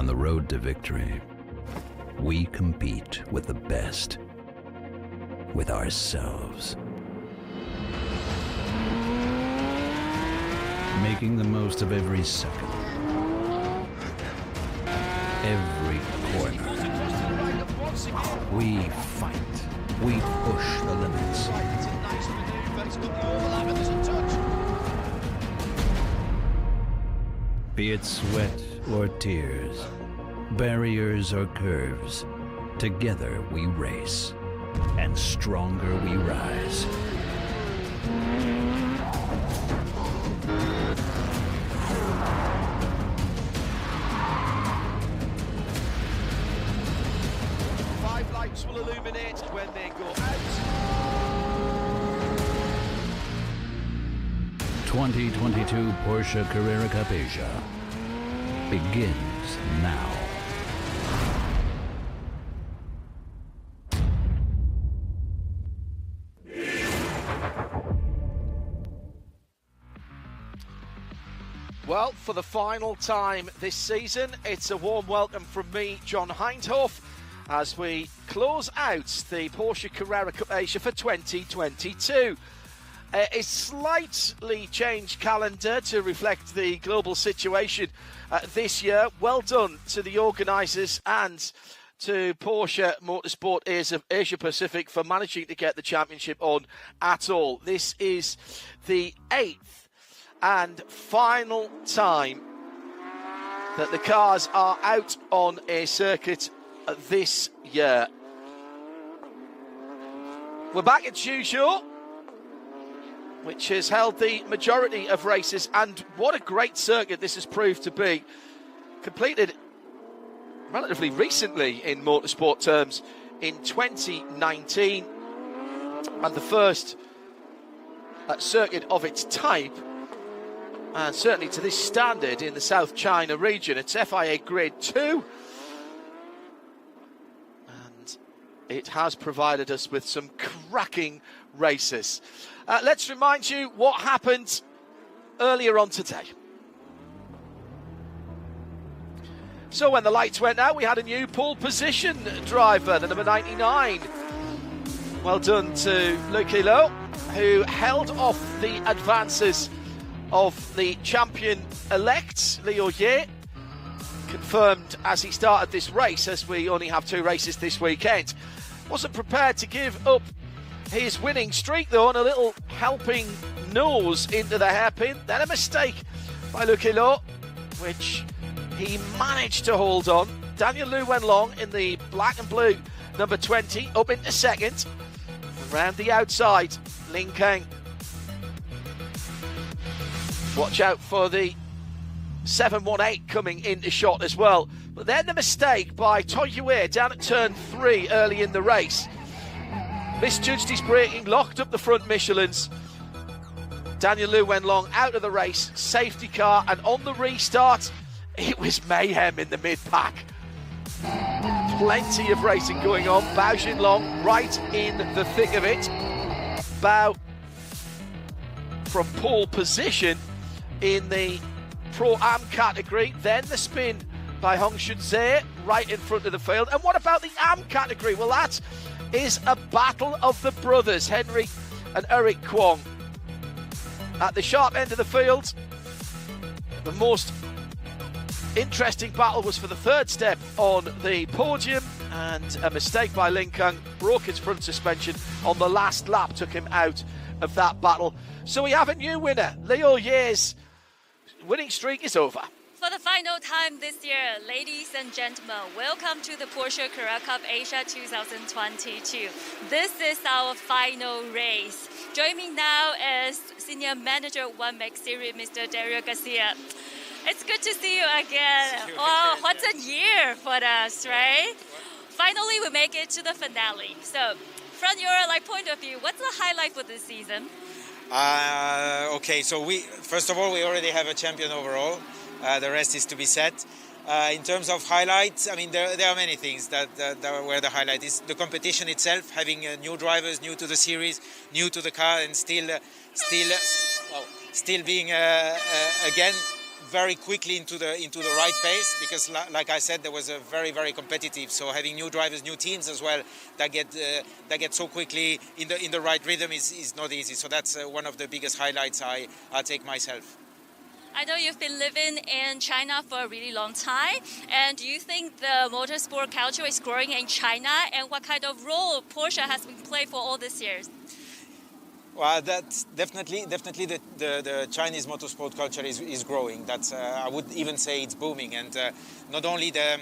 the road to victory, we compete with the best, with ourselves. Making the most of every second, every corner. We fight, we push the limits. Be it sweat or tears, barriers or curves, together we race, and stronger we rise. Five lights will illuminate when they go out. 2022 Porsche Carrera Cup Asia begins now. Well, for the final time this season, it's a warm welcome from me, John Hindhoff, as we close out the Porsche Carrera Cup Asia for 2022. A slightly changed calendar to reflect the global situation this year. Well done to the organisers and to Porsche Motorsport Asia Pacific for managing to get the championship on at all. This is the 8th and final time that the cars are out on a circuit this year. We're back at Zhuzhou, which has held the majority of races, and what a great circuit this has proved to be. Completed relatively recently in motorsport terms in 2019, and the first circuit of its type, and certainly to this standard in the South China region. It's FIA Grade 2, and it has provided us with some cracking races. Let's remind you what happened earlier on today. So when the lights went out, we had a new pole position driver, the number 99. Well done to Luc Hilo, who held off the advances of the champion-elect, Leo Ye, confirmed as he started this race, as we only have 2 races this weekend. Wasn't prepared to give up his winning streak, though, and a little helping nose into the hairpin. Then a mistake by Luc Hilo, which he managed to hold on. Daniel Lu Wenlong in the black and blue number 20 up into second. Around the outside, Lin Kang. Watch out for the 718 coming into shot as well. But then the mistake by Toy Yue down at turn 3 early in the race. Misjudged his braking, locked up the front Michelins. Daniel Lu Wenlong out of the race, safety car, and on the restart, it was mayhem in the mid-pack. Plenty of racing going on. Bao Xinlong right in the thick of it. Bao from pole position in the Pro-Am category. Then the spin by Hong Shunze right in front of the field. And what about the Am category? Well, that is a battle of the brothers, Henry and Eric Kwong. At the sharp end of the field, the most interesting battle was for the third step on the podium, and a mistake by Lin Kang broke his front suspension on the last lap, took him out of that battle. So we have a new winner. Leo Ye's winning streak is over. For the final time this year, ladies and gentlemen, welcome to the Porsche Carrera Cup Asia 2022. This is our final race. Joining me now is Senior Manager 1 Max Series, Mr. Dario Garcia. It's good to see you again. Wow, what a year for us, right? Finally, we make it to the finale. So, from your point of view, what's the highlight for this season? Okay, so first of all, we already have a champion overall. The rest is to be said. In terms of highlights, I mean, there are many things that where the highlight is. The competition itself, having new drivers, new to the series, new to the car, and still being again very quickly into the right pace, because like I said, there was a very competitive. So having new drivers, new teams as well that get so quickly in the right rhythm is not easy. So that's one of the biggest highlights I take myself. I know you've been living in China for a really long time, and do you think the motorsport culture is growing in China, and what kind of role Porsche has been playing for all these years? Well, that's definitely the Chinese motorsport culture is growing. That's I would even say it's booming, and not only the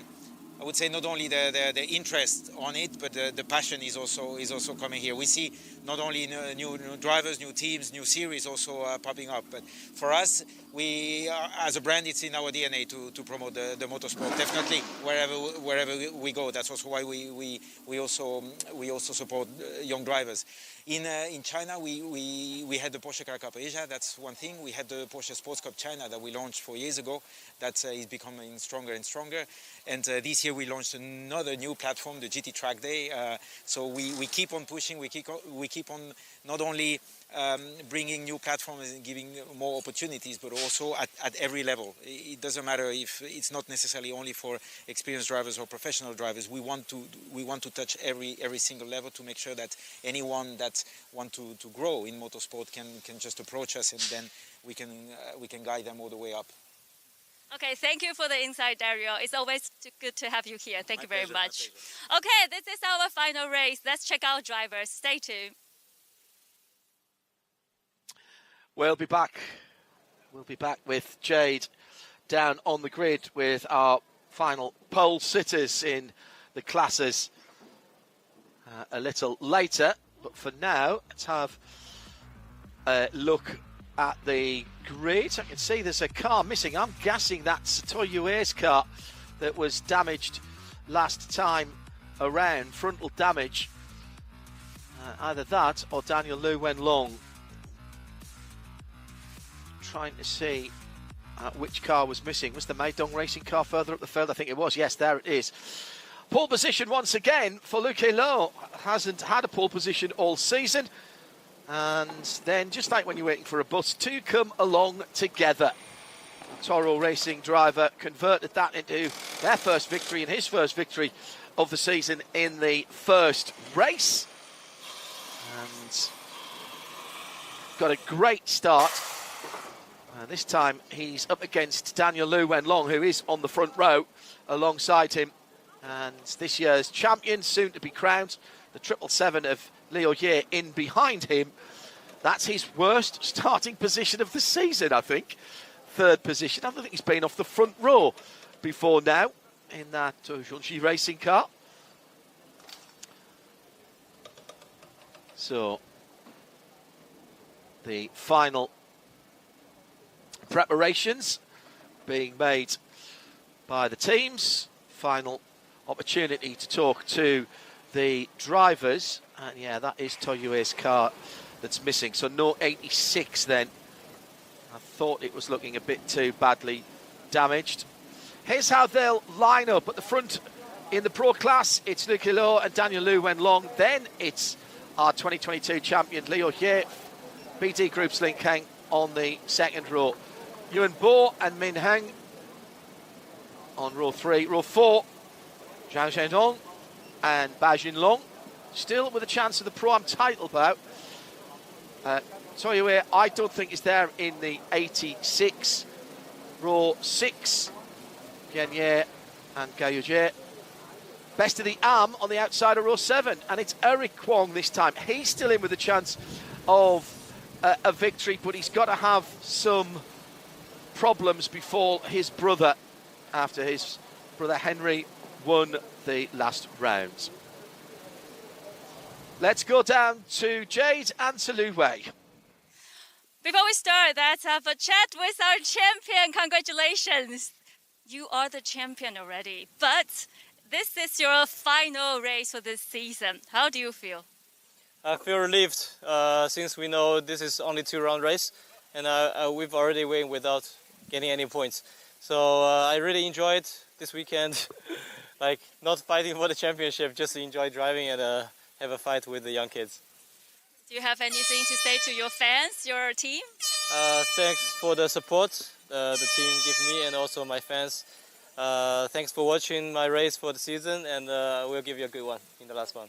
interest on it, but the passion is also coming here. We see not only new drivers, new teams, new series also popping up. But for us, we as a brand, it's in our DNA to promote the motorsport. Definitely wherever we go. That's also why we also support young drivers. In China, we had the Porsche Carrera Cup Asia. That's one thing. We had the Porsche Sports Cup China that we launched 4 years ago. That is becoming stronger and stronger. And this year we launched another new platform, the GT Track Day. So we keep on pushing. We keep on not only bringing new platforms and giving more opportunities, but also at every level. It doesn't matter if it's not necessarily only for experienced drivers or professional drivers. We want to touch every single level to make sure that anyone that want to grow in motorsport can just approach us, and then we can guide them all the way up. Okay, thank you for the insight, Dario. It's always good to have you here. Thank you very much. My pleasure. Okay, this is our final race. Let's check out drivers. Stay tuned. We'll be back with Jade down on the grid with our final pole sitters in the classes a little later. But for now, let's have a look at the grid. I can see there's a car missing. I'm guessing that's Toyo's car that was damaged last time around, frontal damage. Either that or Daniel Lu Wenlong. Trying to see which car was missing. Was the Meidong Racing car further up the field? I think it was. Yes, there it is. Pole position once again for Luke Hilo. Hasn't had a pole position all season. And then, just like when you're waiting for a bus, two come along together. Toro Racing driver converted that into their first victory and his first victory of the season in the first race. And got a great start. This time he's up against Daniel Lu Wenlong, who is on the front row alongside him. And this year's champion, soon to be crowned, the 777 of Liu Ye in behind him. That's his worst starting position of the season, I think. Third position. I don't think he's been off the front row before now in that Zhuzhou Racing car. So, the final preparations being made by the teams. Final opportunity to talk to the drivers. And yeah, that is Toyo's car that's missing. So no 86 then. I thought it was looking a bit too badly damaged. Here's how they'll line up. At the front in the pro class, it's Luke Hilo and Daniel Lu Wenlong. Then it's our 2022 champion, Liu Ye. BD Group's Lin Kang on the second row. Yuan Bo and Min Heng on row 3. Row 4, Zhang Zhendong and Ba Junlong. Still with a chance of the Pro-Am title bout. Toyo, I don't think is there in the 86. Row 6, Gen Ye and Gao Jie. Best of the Am on the outside of row 7. And it's Eric Kwong this time. He's still in with a chance of a victory, but he's got to have some problems before his brother, after his brother Henry won the last round. Let's go down to Jade and to Lu Wei. Before we start, let's have a chat with our champion. Congratulations. You are the champion already, but this is your final race for this season. How do you feel? I feel relieved since we know this is only 2-round race, and we've already won without getting any points. So I really enjoyed this weekend, like not fighting for the championship, just enjoy driving and have a fight with the young kids. Do you have anything to say to your fans, your team? Thanks for the support the team give me and also my fans. Thanks for watching my race for the season, and we'll give you a good one in the last one.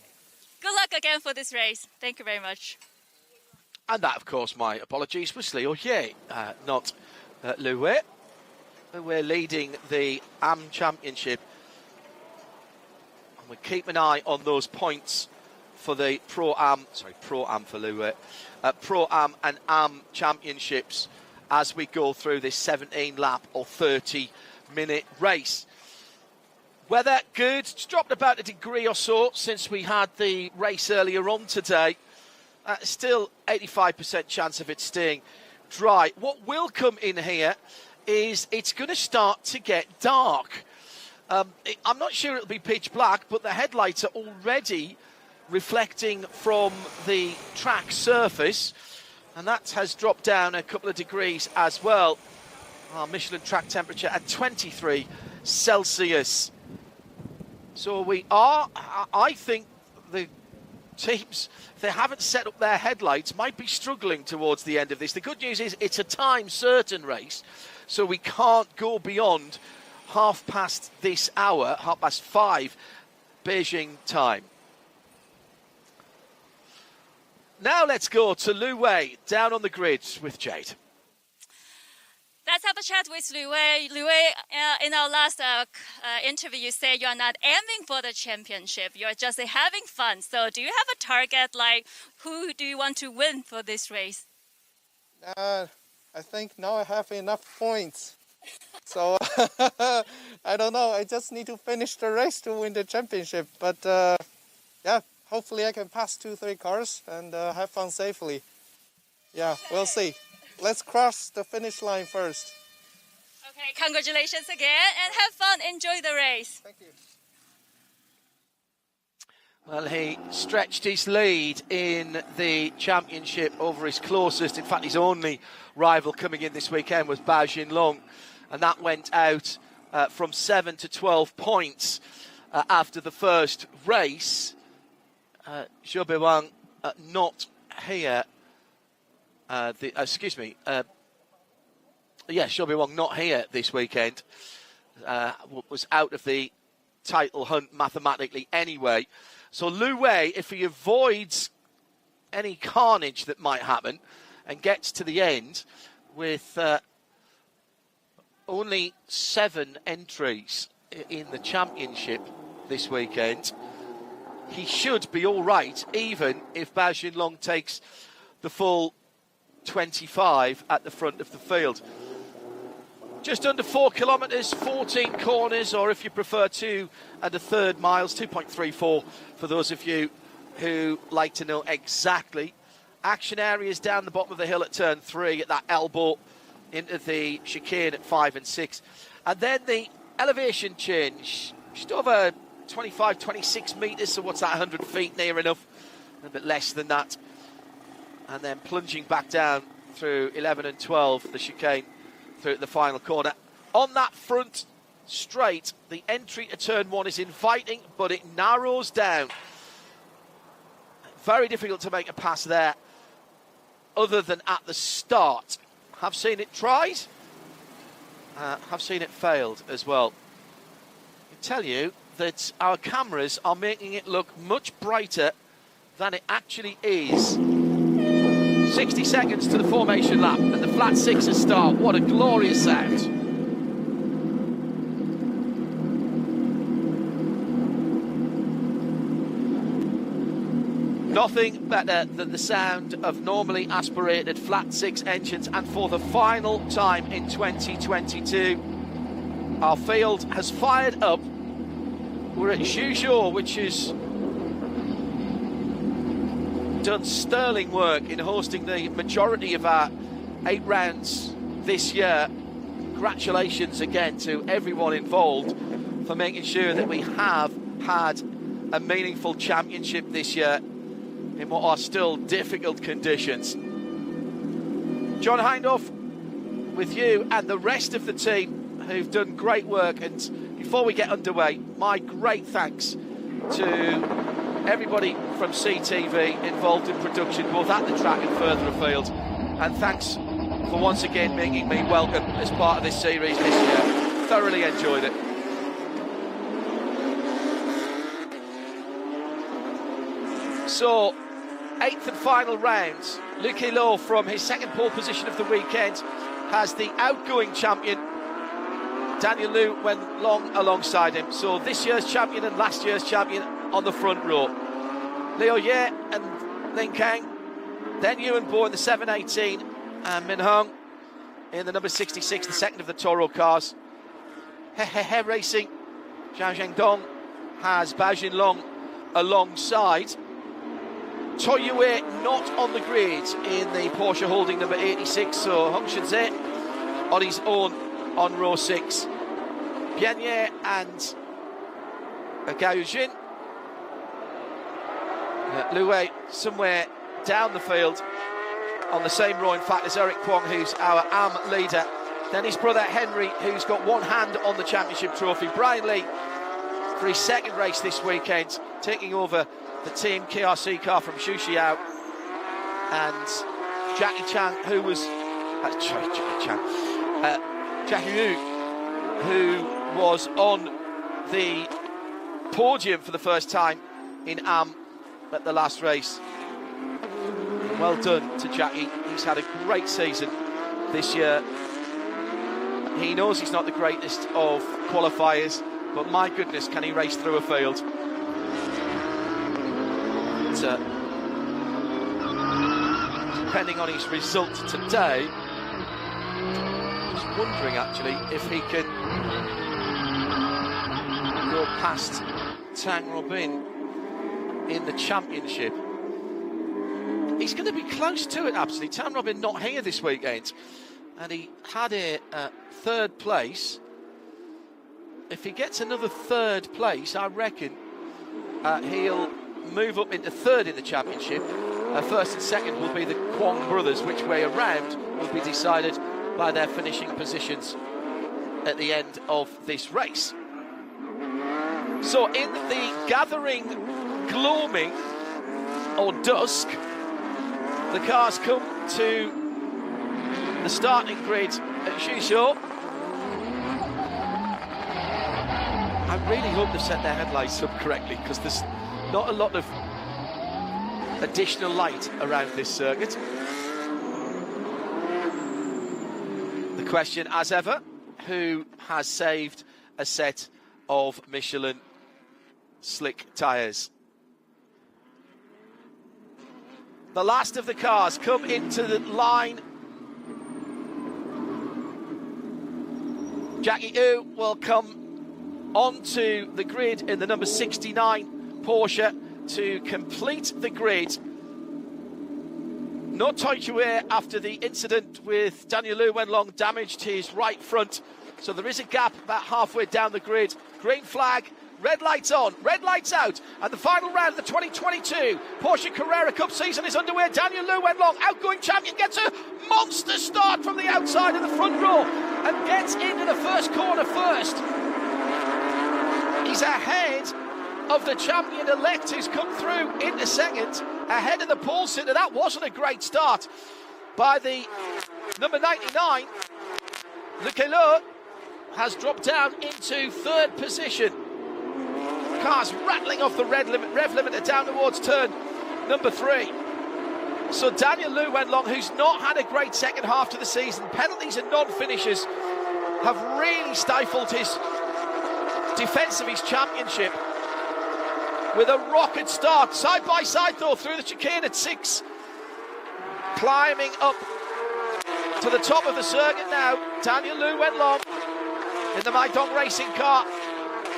Good luck again for this race. Thank you very much. And that, of course, my apologies, was Liu Ye, not Liu Wei. We're leading the AM Championship. And we keep an eye on those points for the Pro-Am for Liu Wei. Pro-Am and AM Championships as we go through this 17-lap or 30-minute race. Weather good. It's dropped about a degree or so since we had the race earlier on today. Still 85% chance of it staying dry. What will come in here is it's going to start to get dark. I'm not sure it'll be pitch black, but the headlights are already reflecting from the track surface, and that has dropped down a couple of degrees as well. Our Michelin track temperature at 23 Celsius. So we are, I think the teams, if they haven't set up their headlights, might be struggling towards the end of this. The good news is it's a time certain race, so we can't go beyond 5:30 this hour, 5:30 Beijing time. Now let's go to Liu Wei down on the grid with Jade. Let's have a chat with Liu Wei. Liu Wei, in our last interview, you said you're not aiming for the championship. You're just having fun. So do you have a target, like who do you want to win for this race? I think now I have enough points. So I don't know. I just need to finish the race to win the championship. But yeah, hopefully I can pass 2-3 cars and have fun safely. Yeah, we'll see. Let's cross the finish line first. Okay, congratulations again and have fun. Enjoy the race. Thank you. Well, he stretched his lead in the championship over his closest, in fact his only rival coming in this weekend was Bao Xinlong, and that went out from 7 to 12 points after the first race. Zhou Beiwang not here. Zhou Beiwang not here this weekend. Was out of the title hunt mathematically anyway. So Liu Wei, if he avoids any carnage that might happen and gets to the end with only 7 entries in the championship this weekend, he should be all right, even if Bao Xinlong takes the full 25 at the front of the field. Just under 4 kilometres, 14 corners, or if you prefer 2 1/3 miles, 2.34 for those of you who like to know exactly. Action areas down the bottom of the hill at turn 3 at that elbow into the chicane at 5 and 6. And then the elevation change, just over 25, 26 metres, so what's that, 100 feet near enough? A bit less than that. And then plunging back down through 11 and 12, the chicane through the final corner. On that front straight, the entry to turn 1 is inviting, but it narrows down. Very difficult to make a pass there, other than at the start. Have seen it tried, have seen it failed as well. I can tell you that our cameras are making it look much brighter than it actually is. 60 seconds to the formation lap and the flat 6 start. What a glorious sound. Nothing better than the sound of normally aspirated flat 6 engines, and for the final time in 2022, our field has fired up. We're at Zhuzhou, which is done sterling work in hosting the majority of our 8 rounds this year. Congratulations again to everyone involved for making sure that we have had a meaningful championship this year in what are still difficult conditions. John Hindhaugh with you and the rest of the team who've done great work, and before we get underway, my great thanks to everybody from CTV involved in production, both at the track and further afield. And thanks for once again making me welcome as part of this series this year. Thoroughly enjoyed it. So, 8th and final round. Luc Hilo, from his second pole position of the weekend, has the outgoing champion Daniel Liu went long alongside him. So this year's champion and last year's champion on the front row. Liu Ye and Lin Kang. Then Yuan Bo in the 718 and Min Hung in the number 66, the second of the Toro cars. He Racing, Zhao Zhengdong has Bao Jinlong alongside. Choi Yue not on the grid in the Porsche Holding number 86, so Hong Shenzhe on his own on row 6. Bian Ye and Gao Yujin. Lu Wei somewhere down the field on the same row, in fact, as Eric Kwong, who's our AM leader. Then his brother Henry, who's got one hand on the championship trophy. Brian Lee, for his second race this weekend, taking over the team KRC car from Xu Xiao. And Jackie Chan, who was Jackie Yu, who was on the podium for the first time in AM at the last race. Well done to Jackie. He's had a great season this year. He knows he's not the greatest of qualifiers, but my goodness, can he race through a field. But, depending on his result today, I was wondering actually if he can go past Tang Robin in the championship. He's going to be close to it, absolutely. Tang Robin not here this weekend, and he had a third place. If he gets another third place, I reckon he'll move up into third in the championship. First and second will be the Kwong brothers. Which way around will be decided by their finishing positions at the end of this race. So in the gathering gloaming or dusk, the cars come to the starting grid at Zhuzhou. I really hope they've set their headlights up correctly, because there's not a lot of additional light around this circuit. The question, as ever, who has saved a set of Michelin slick tyres? The last of the cars come into the line. Jackie Yu will come onto the grid in the number 69 Porsche to complete the grid. No Choi Yue after the incident with Daniel Liu Wenlong damaged his right front. So there is a gap about halfway down the grid. Green flag, red lights on, red lights out. And the final round of the 2022 Porsche Carrera Cup season is underway. Daniel Liu Wenlong, outgoing champion, gets a monster start from the outside of the front row and gets into the first corner first. He's ahead of the champion-elect who's come through into second, ahead of the pole sitter. That wasn't a great start by the number 99. Le Queloz has dropped down into third position. Cars rattling off the rev limiter down towards turn number 3. So Daniel Liu Wenlong, who's not had a great second half to the season, penalties and non-finishes have really stifled his defence of his championship. With a rocket start, side by side though, through the chicane at 6. Climbing up to the top of the circuit now, Daniel Liu Wenlong in the Maidong racing car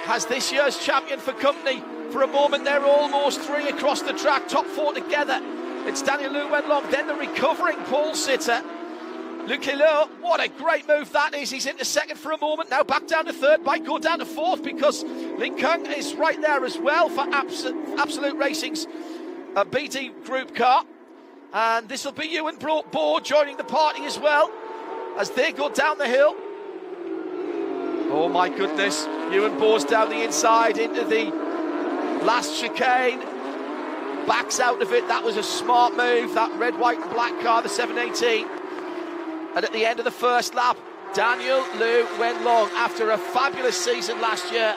has this year's champion for company. For a moment they're almost 3 across the track, top 4 together. It's Daniel Liu Wenlong, then the recovering pole sitter Le Queloz. What a great move that is. He's into second for a moment, now back down to third, might go down to fourth because Lin Kang is right there as well for Absolute Racing's BD group car. And this will be Yuan Bo joining the party as well as they go down the hill. Oh my goodness, Yuan Bo's down the inside into the last chicane, backs out of it. That was a smart move, that red, white and black car, the 718. And at the end of the first lap, Daniel Liu Wenlong, after a fabulous season last year,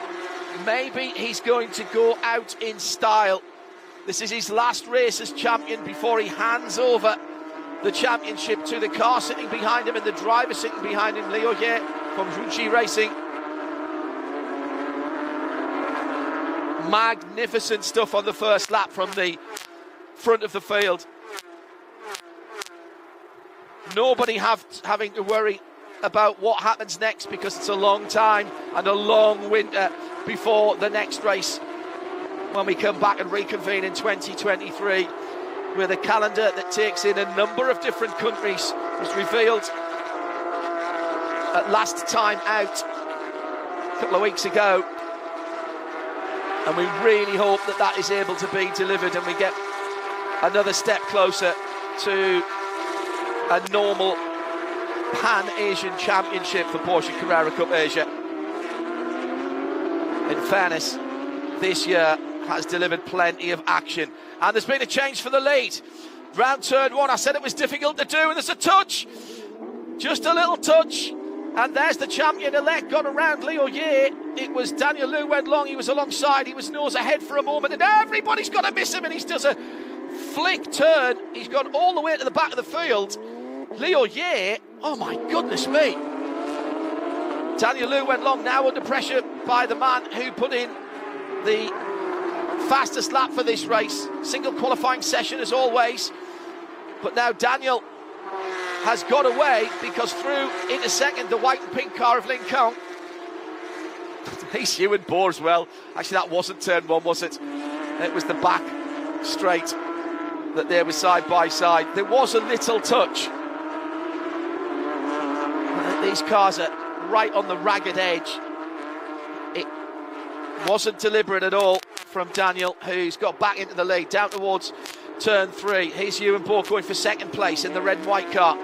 maybe he's going to go out in style. This is his last race as champion before he hands over the championship to the car sitting behind him and the driver sitting behind him, Liu Ye from Zhuzhou Racing. Magnificent stuff on the first lap from the front of the field. Nobody having to worry about what happens next, because it's a long time and a long winter before the next race when we come back and reconvene in 2023 with a calendar that takes in a number of different countries. Was revealed at last time out a couple of weeks ago, and we really hope that that is able to be delivered and we get another step closer to a normal Pan-Asian Championship for Porsche Carrera Cup Asia. In fairness, this year has delivered plenty of action, and there's been a change for the lead. Round turn one, I said it was difficult to do, and there's a touch, just a little touch, and there's the champion-elect gone around Liu Ye. It was Daniel Liu Wenlong, he was alongside, he was nose ahead for a moment, and everybody's got to miss him, and he does a flick turn. He's gone all the way to the back of the field. Liu Ye, oh my goodness me. Daniel Liu Wenlong now under pressure by the man who put in the fastest lap for this race. Single qualifying session as always. But now Daniel has got away because through into second the white and pink car of Lin Kong. He's Ewan Bohr as well. Actually, that wasn't turn one, was it? It was the back straight that they were side by side. There was a little touch. These cars are right on the ragged edge. It wasn't deliberate at all from Daniel, who's got back into the lead, down towards turn three. Here's Ewan Bohr going for second place in the red and white car.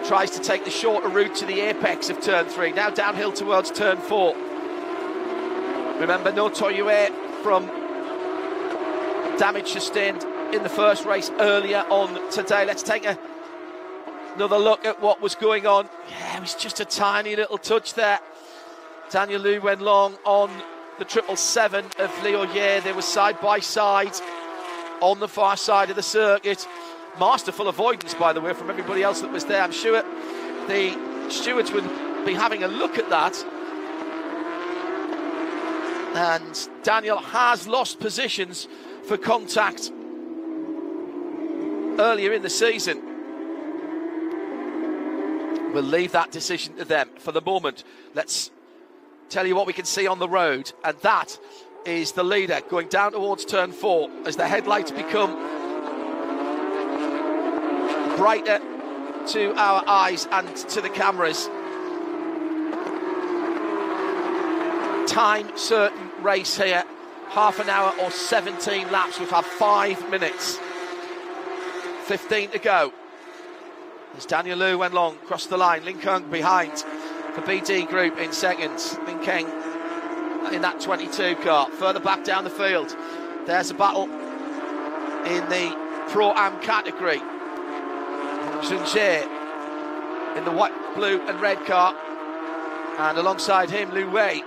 Tries to take the shorter route to the apex of turn three. Now downhill towards turn four. Remember, no Toyue from damage sustained in the first race earlier on today. Let's take another look at what was going on. Yeah, it was just a tiny little touch there. Daniel Liu Wenlong on the 777 of Liu Ye. They were side by side on the far side of the circuit. Masterful avoidance, by the way, from everybody else that was there. I'm sure the stewards would be having a look at that. And Daniel has lost positions for contact earlier in the season. We'll leave that decision to them for the moment. Let's tell you what we can see on the road, and that is the leader going down towards turn four as the headlights become brighter to our eyes and to the cameras. Time certain race here, half an hour or 17 laps. We've had 5 minutes, 15 to go. There's Daniel Liu Wenlong across the line, Lin Kong behind for BD Group in seconds. Lin Kong in that 22 car, further back down the field. There's a battle in the Pro-Am category. Zhuzhou in the white, blue and red car, and alongside him Liu Wei.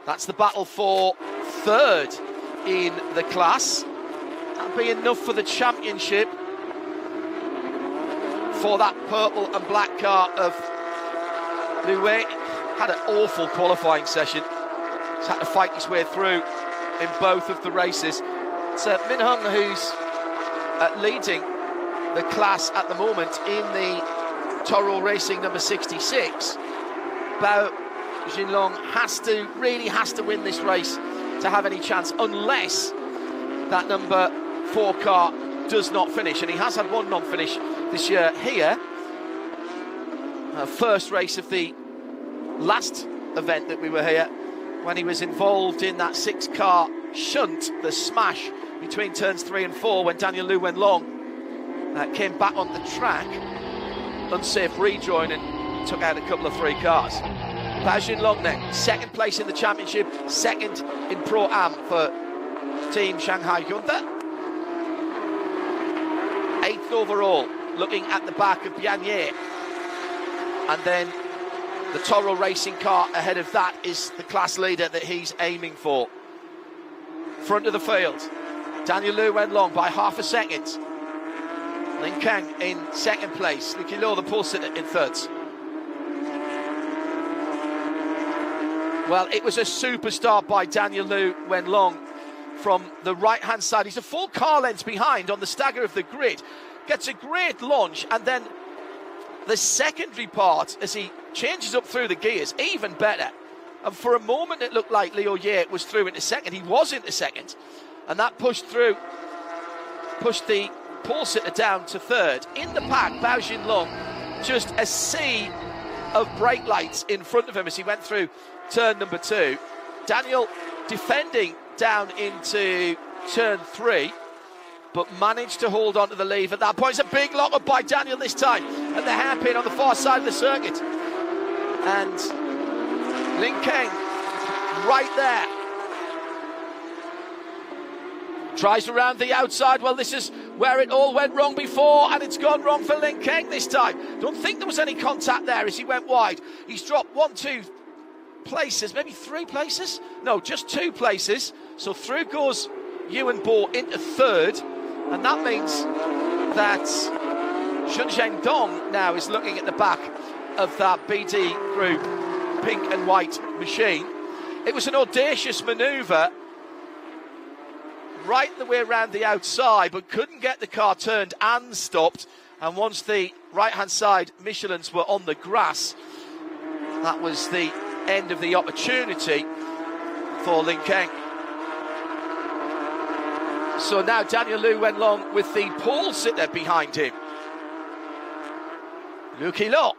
That's the battle for third in the class. That'll be enough for the championship for that purple and black car of Liu Wei. Had an awful qualifying session. He's had to fight his way through in both of the races. It's Min Hung who's leading the class at the moment in the Toro Racing number 66. Bao Jinlong really has to win this race to have any chance, unless that number 4 car does not finish, and he has had one non-finish this year here. First race of the last event that we were here, when he was involved in that 6-car shunt, the smash between turns 3 and 4, when Daniel Liu Wenlong came back on the track, unsafe rejoin, and took out a couple of 3 cars. Bao Jinlong then, second place in the championship, second in Pro-Am for Team Shanghai Hyundai. 8th overall looking at the back of Biannier. And then the Toro Racing car ahead of that is the class leader that he's aiming for. Front of the field, Daniel Liu Wenlong by half a second. Lin Kang in second place. Lucky Loh, the pole sitter, in third. Well, it was a superstar by Daniel Liu Wenlong from the right-hand side. He's a full car length behind on the stagger of the grid. Gets a great launch, and then the secondary part, as he changes up through the gears, even better. And for a moment, it looked like Liu Ye was through into second. He was into second, and that pushed the pole sitter down to third. In the pack, Bao Xinlong, just a sea of brake lights in front of him as he went through turn number 2. Daniel defending down into turn 3, but managed to hold on to the lead at that point. It's a big lock-up by Daniel this time at the hairpin on the far side of the circuit. And Lin Kang right there. Tries around the outside. Well, this is where it all went wrong before, and it's gone wrong for Lin Kang this time. Don't think there was any contact there as he went wide. He's dropped 1, 2 places, maybe 3 places? No, just 2 places. So through goes Yuan Bo into third, and that means that Zhuzhou Dong now is looking at the back of that BD Group pink and white machine. It was an audacious manoeuvre right the way around the outside, but couldn't get the car turned and stopped. And once the right-hand side Michelins were on the grass, that was the end of the opportunity for Lin Kang. So now Daniel Liu Wenlong with the pole sitter behind him. Lucky Loh,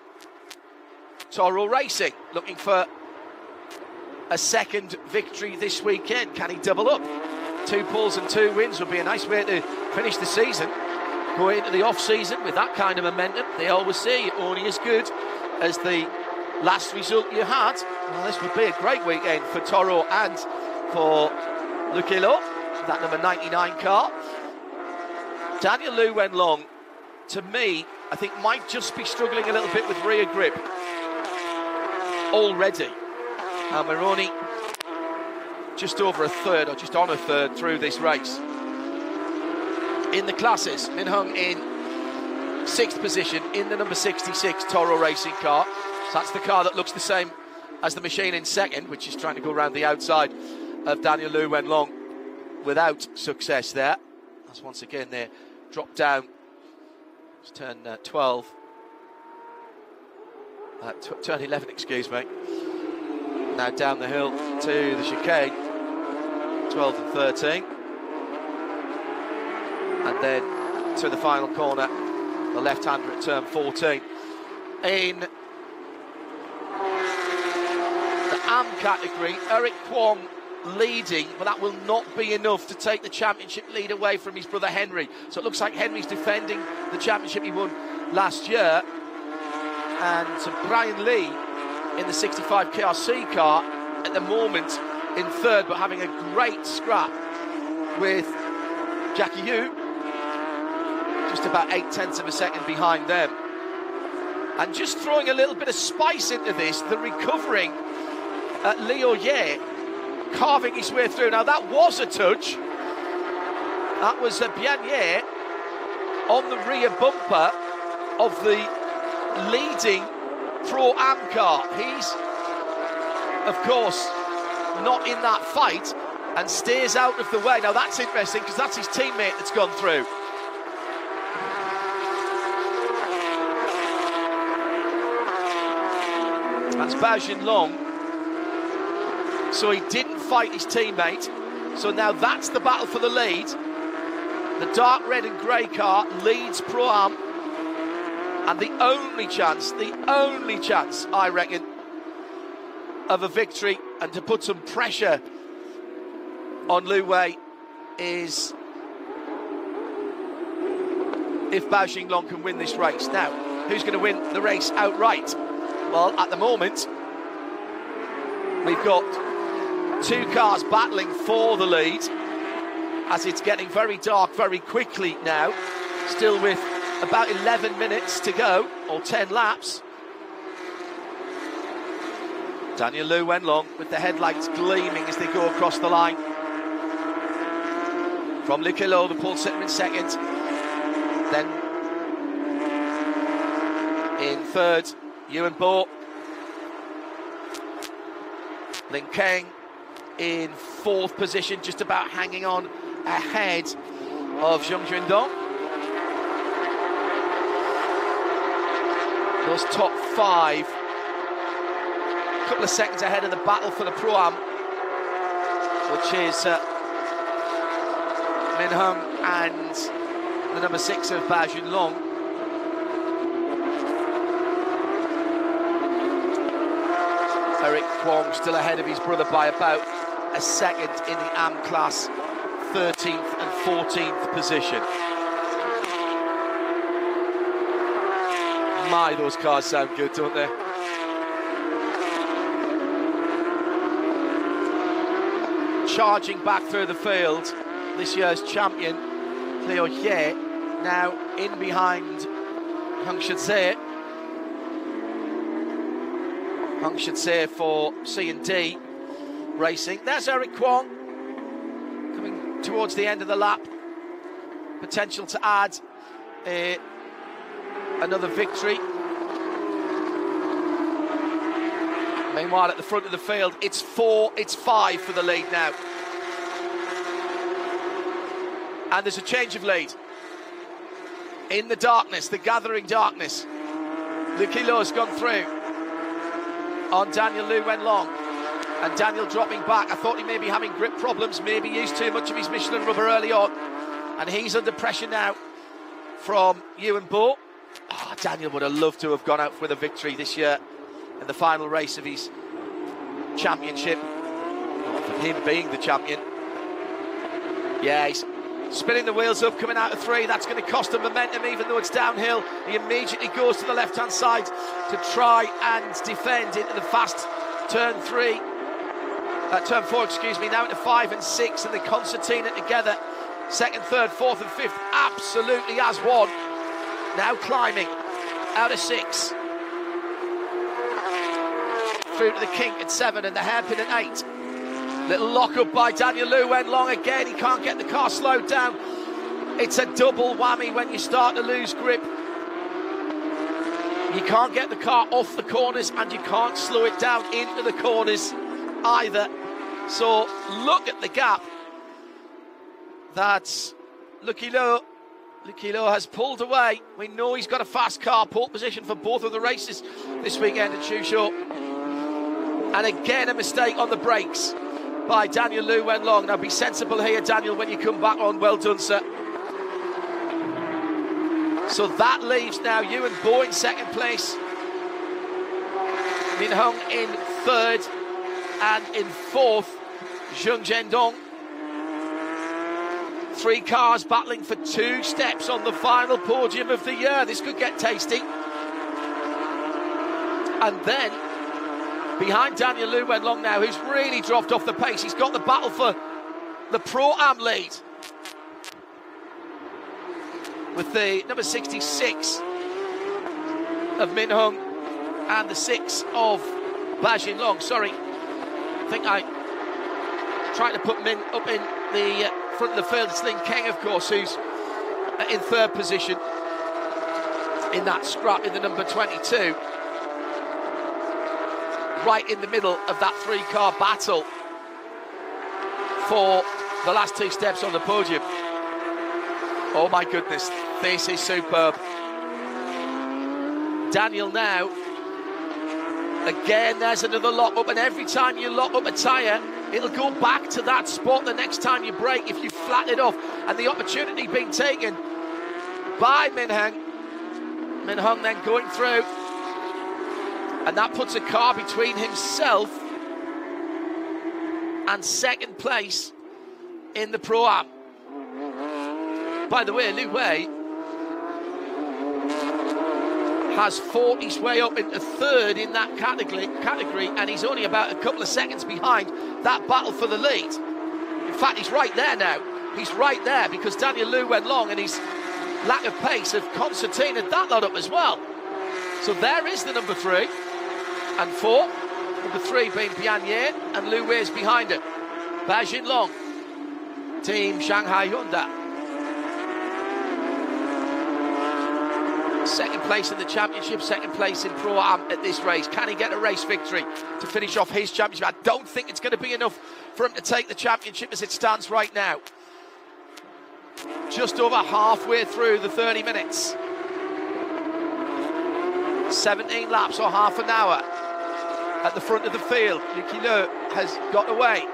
Toro Racing, looking for a second victory this weekend. Can he double up? 2 poles and 2 wins would be a nice way to finish the season. Go into the off-season with that kind of momentum. They always say you're only as good as the last result you had. Well, this would be a great weekend for Toro and for Lucky Loh, that number 99 car. Daniel Liu Wenlong, to me, I think might just be struggling a little bit with rear grip already. And we're only just over a third, or just on a third through this race. In the classes, Min Hung in 6th position in the number 66 Toro Racing car. So that's the car that looks the same as the machine in second, which is trying to go around the outside of Daniel Liu Wenlong without success there. That's once again they drop down. It's turn 12. Turn 11, excuse me. Now down the hill to the chicane, 12 and 13. And then to the final corner, the left-hander at turn 14. In the AM category, Eric Kwong leading, but that will not be enough to take the championship lead away from his brother Henry. So it looks like Henry's defending the championship he won last year. And Brian Lee in the 65 KRC car at the moment in third, but having a great scrap with Jackie Yu, just about 0.8 of a second behind them. And just throwing a little bit of spice into this, the recovering at Liu Ye, carving his way through. Now that was a touch. That was Biannier on the rear bumper of the leading Pro-Am car. He's, of course, not in that fight and stays out of the way. Now that's interesting because that's his teammate that's gone through. That's Bao Xinlong. So he didn't fight his teammate. So now that's the battle for the lead. The dark red and grey car leads Pro-Am. And the only chance, I reckon, of a victory and to put some pressure on Liu Wei is if Bao Xinlong can win this race. Now, who's going to win the race outright? Well, at the moment, we've got 2 cars battling for the lead as it's getting very dark very quickly now, still with about 11 minutes to go, or 10 laps. Daniel Lu Wenlong with the headlights gleaming as they go across the line. From Luke Hilo, the pole sitter in second. Then in third, Yuan Bo. Lin Keng in fourth position, just about hanging on ahead of Zheng Juandong. Those top five, a couple of seconds ahead of the battle for the Pro-Am, which is Min Hung and the number 6 of Bao Junlong. Eric Kwong still ahead of his brother by about a second in the AM class, 13th and 14th position. My, those cars sound good, don't they? Charging back through the field, this year's champion, Leo Ye, now in behind Hung Shidze. Hung Shidze for C&D Racing. There's Eric Kwong coming towards the end of the lap. Potential to add another victory. Meanwhile, at the front of the field, it's 5 for the lead now. And there's a change of lead. In the darkness, the gathering darkness, Luke Hilo's gone through on Daniel Lu Wenlong. And Daniel dropping back. I thought he may be having grip problems, maybe used too much of his Michelin rubber early on. And he's under pressure now from Yuan Bo. Oh, Daniel would have loved to have gone out with a victory this year in the final race of his championship. For him being the champion. Yeah, he's spinning the wheels up, coming out of 3. That's going to cost him momentum, even though it's downhill. He immediately goes to the left-hand side to try and defend into the fast turn 3. Turn 4, excuse me, now into 5 and 6, and the concertina together. 2nd, 3rd, 4th and 5th, absolutely as one. Now climbing out of 6. Through to the kink at 7 and the hairpin at 8. Little lock-up by Daniel Lu Wenlong again. He can't get the car slowed down. It's a double whammy when you start to lose grip. You can't get the car off the corners and you can't slow it down into the corners either. So look at the gap that Luke Hilo has pulled away. We know he's got a fast car, pole position for both of the races this weekend at Zhuzhou. And again, a mistake on the brakes by Daniel Lu Wenlong. Now be sensible here, Daniel, when you come back on. Well done, sir. So that leaves now Yuan Bo in 2nd place, Min Hung in 3rd, and in 4th, Zheng Juandong. 3 cars battling for 2 steps on the final podium of the year. This could get tasty. And then, behind Daniel Lu Wenlong now, who's really dropped off the pace. He's got the battle for the Pro-Am lead, with the number 66 of Min Hung and the 6 of Bao Junlong. Sorry, I think I tried to put Min up in the front of the field. It's Lin Keng, of course, who's in 3rd position in that scrap in the number 22. Right in the middle of that 3-car battle for the last 2 steps on the podium. Oh my goodness, this is superb. Daniel now, again, there's another lock up, and every time you lock up a tyre, it'll go back to that spot the next time you brake if you flat it off. And the opportunity being taken by Min Hung. Min Hung then going through, and that puts a car between himself and 2nd place in the Pro-Am. By the way, Liu Wei has fought his way up into 3rd in that category, and he's only about a couple of seconds behind that battle for the lead. In fact, he's right there now. He's right there because Daniel Lu Wenlong and his lack of pace have concertinaed that lot up as well. So there is the number 3 and 4. Number 3 being Bian Ye, and Lu Wei's behind it. Bao Xinlong, Team Shanghai Hyundai. Second place in the championship, second place in Pro-Am at this race. Can he get a race victory to finish off his championship? I don't think it's going to be enough for him to take the championship as it stands right now. Just over halfway through the 30 minutes. 17 laps or half an hour at the front of the field. Yuki Liu has got away.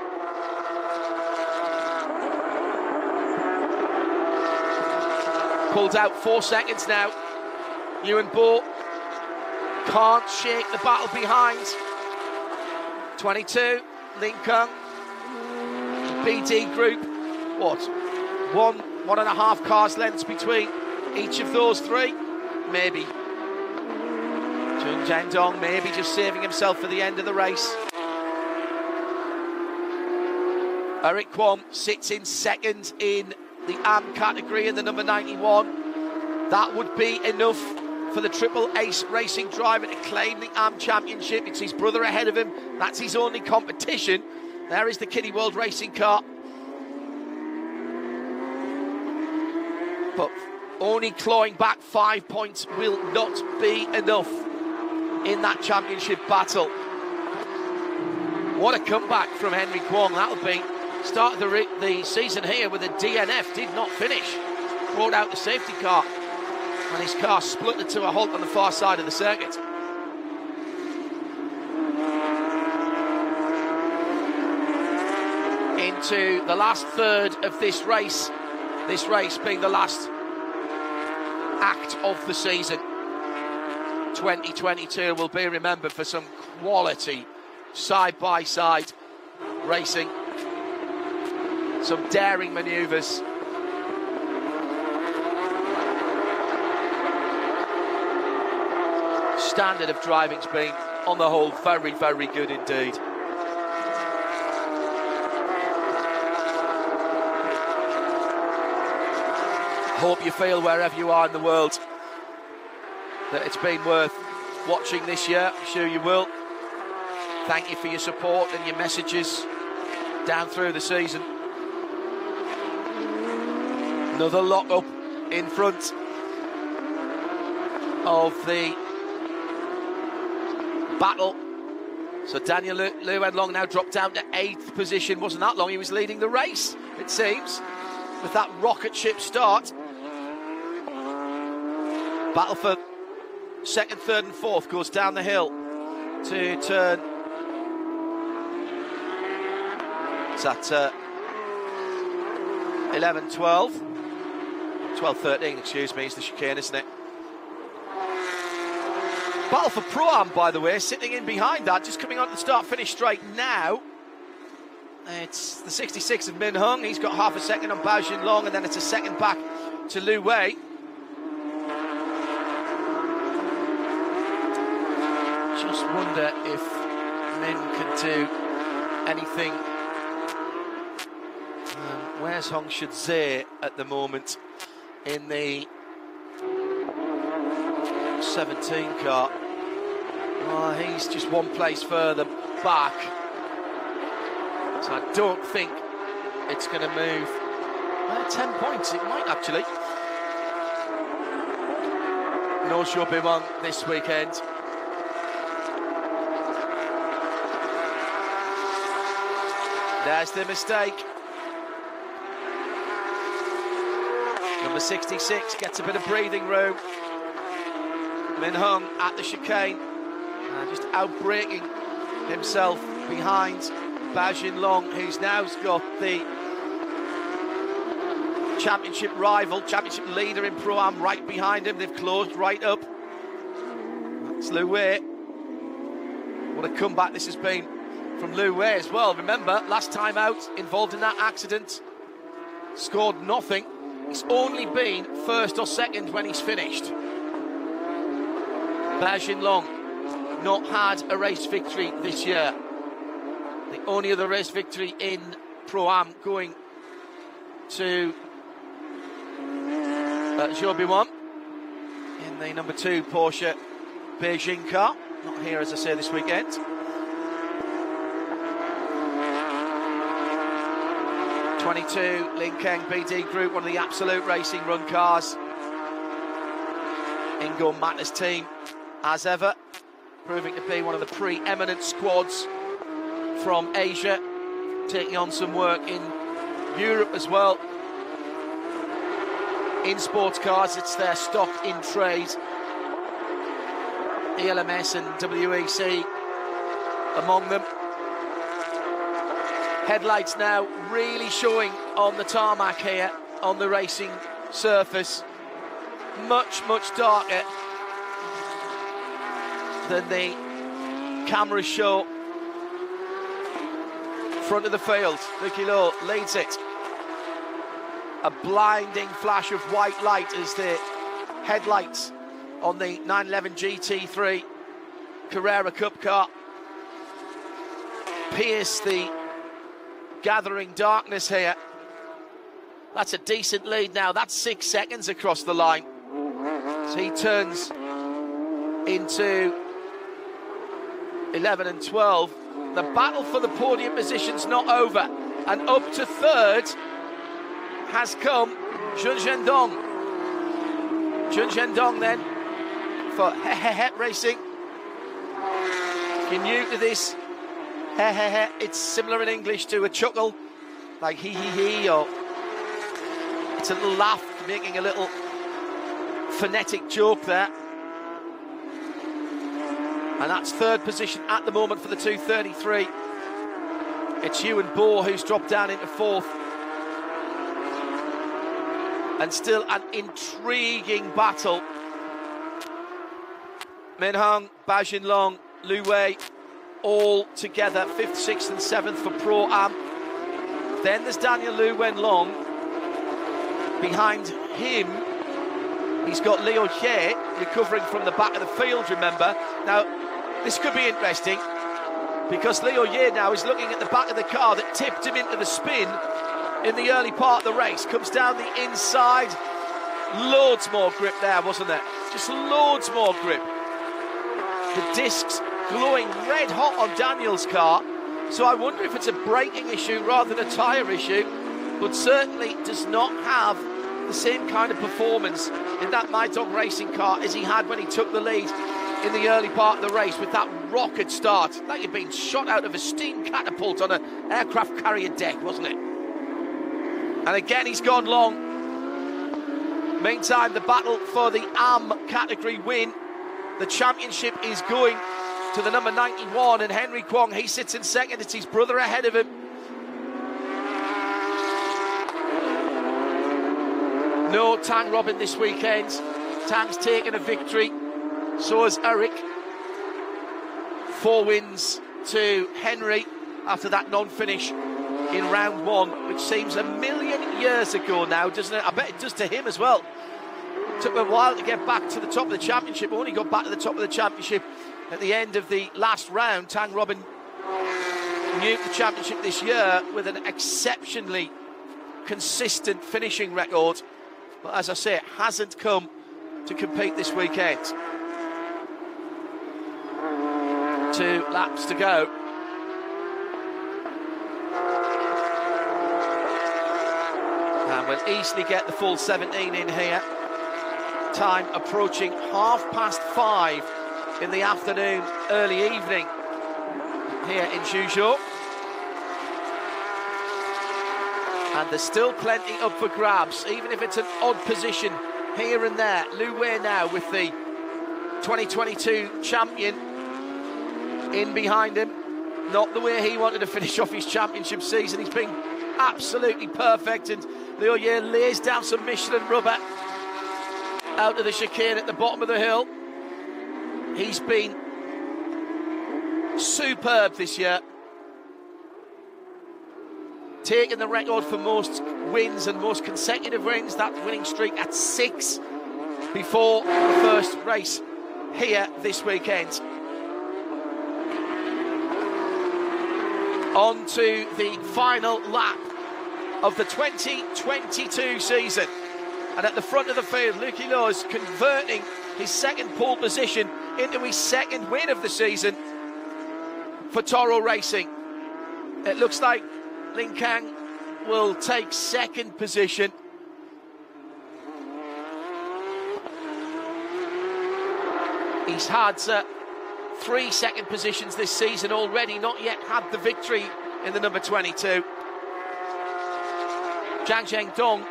Pulled out 4 seconds now. Yuan Bo can't shake the battle behind. 22, Lin Keng, BD group. What? 1.5 cars lengths between each of those 3? Maybe. Chung Jiandong maybe just saving himself for the end of the race. Eric Kwon sits in second in the AM category in the number 91. That would be enough for the Triple Ace Racing driver to claim the AM Championship. It's his brother ahead of him. That's his only competition. There is the Kiddie World Racing car. But only clawing back 5 points will not be enough in that championship battle. What a comeback from Henry Kwon. That'll be started the season here with a DNF, did not finish. Brought out the safety car, and his car spluttered to a halt on the far side of the circuit. Into the last third of this race being the last act of the season. 2022 will be remembered for some quality side-by-side racing, some daring manoeuvres. Standard of driving's been, on the whole, very, very good indeed. Hope you feel, wherever you are in the world, that it's been worth watching this year. I'm sure you will. Thank you for your support and your messages down through the season. Another lock-up in front of the battle. So Daniel Liu Wenlong now dropped down to 8th position. Wasn't that long he was leading the race, it seems, with that rocket ship start. Battle for 2nd, 3rd and 4th goes down the hill to turn. It's at 11, 12. 12, 13, excuse me, is the chicane, isn't it? Battle for Pro-Am, by the way, sitting in behind that, just coming on the start-finish straight now. It's the 66 of Min Hung. He's got half a second on Bao Xinlong, and then it's a second back to Lu Wei. Just wonder if Min can do anything. Where's Hong Shudze at the moment in the 17 car? Oh, he's just one place further back, so I don't think it's going to move 10 points. It might actually. No Shobimong this weekend. There's the mistake. Number 66 gets a bit of breathing room. Min Hung at the chicane, just outbraking himself behind Bao Xinlong, who's now got the championship rival, championship leader in Pro-Am right behind him. They've closed right up. That's Lu Wei. What a comeback this has been from Lu Wei as well. Remember, last time out, involved in that accident, scored nothing. He's only been 1st or 2nd when he's finished. Bao Xinlong not had a race victory this year. The only other race victory in Pro-Am going to Zhuzhou in the number 2 Porsche Beijing car. Not here, as I say, this weekend. '22 Linkeng BD Group, one of the absolute racing run cars. Ingo Matner's team, as ever, proving to be one of the pre-eminent squads from Asia, taking on some work in Europe as well. In sports cars, it's their stock in trade. ELMS and WEC among them. Headlights now really showing on the tarmac here, on the racing surface. Much darker than the cameras show. Front of the field, Lucky Lowe leads it. A blinding flash of white light as the headlights on the 911 GT3 Carrera Cup car pierce the gathering darkness here. That's a decent lead now. That's 6 seconds across the line. So he turns into 11 and 12. The battle for the podium position's not over. And up to third has come Zhuzhou then for Racing. If you're new to this, it's similar in English to a chuckle, like he, or it's a little laugh, making a little phonetic joke there. And that's third position at the moment for the 233. It's Ewan Bohr who's dropped down into fourth. And still an intriguing battle. Min Hung, Bao Jinlong, Lu Wei, all together, 5th, 6th and 7th for Pro Am. Then there's Daniel Lu Wenlong. Behind him, he's got Liu He recovering from the back of the field, remember. Now, this could be interesting, because Liu He now is looking at the back of the car that tipped him into the spin in the early part of the race. Comes down the inside. Loads more grip there, wasn't there? Just loads more grip. The discs glowing red hot on Daniel's car. So I wonder if it's a braking issue rather than a tyre issue, but certainly does not have the same kind of performance in that My Dog Racing car as he had when he took the lead in the early part of the race with that rocket start, like he'd been shot out of a steam catapult on an aircraft carrier deck, wasn't it? And again, he's gone long. Meantime, the battle for the AM category win. The championship is going to the number 91, and Henry Kwong, he sits in second. It's his brother ahead of him. No Tang Robin this weekend. Tang's taken a victory. So has Eric. 4 wins to Henry after that non-finish in round 1, which seems a million years ago now, doesn't it? I bet it does to him as well. Took him a while to get back to the top of the championship. Only got back to the top of the championship at the end of the last round. Tang Robin nuked the championship this year with an exceptionally consistent finishing record. But as I say, it hasn't come to compete this weekend. 2 laps to go. And we'll easily get the full 17 in here. Time approaching 5:30 in the afternoon, early evening here in Zhuzhou. And there's still plenty up for grabs, even if it's an odd position here and there. Lu Wei now with the 2022 champion in behind him. Not the way he wanted to finish off his championship season. He's been absolutely perfect, and Liu Ye lays down some Michelin rubber out of the chicane at the bottom of the hill. He's been superb this year, taking the record for most wins and most consecutive wins. That winning streak at 6 before the first race here this weekend. On to the final lap of the 2022 season. And at the front of the field, Lucky Loh is converting his second pole position into his second win of the season for Toro Racing. It looks like Lin Kang will take second position. He's had 3 second positions this season already, not yet had the victory in the number 22. Zhang Zhengdong,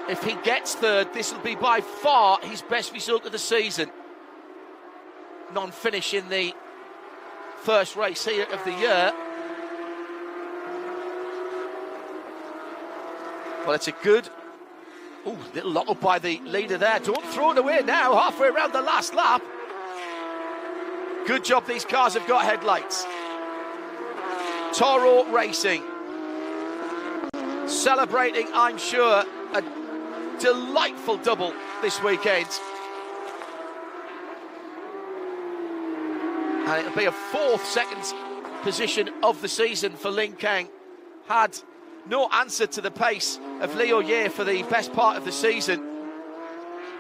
if he gets third, this will be by far his best result of the season. Non-finish in the first race here of the year. Well, it's a good little lock up by the leader there. Don't throw it away now, halfway around the last lap. Good job these cars have got headlights. Toro Racing celebrating, I'm sure, a delightful double this weekend. And it'll be a 4th second position of the season for Lin Kang. Had no answer to the pace of Liu Ye for the best part of the season.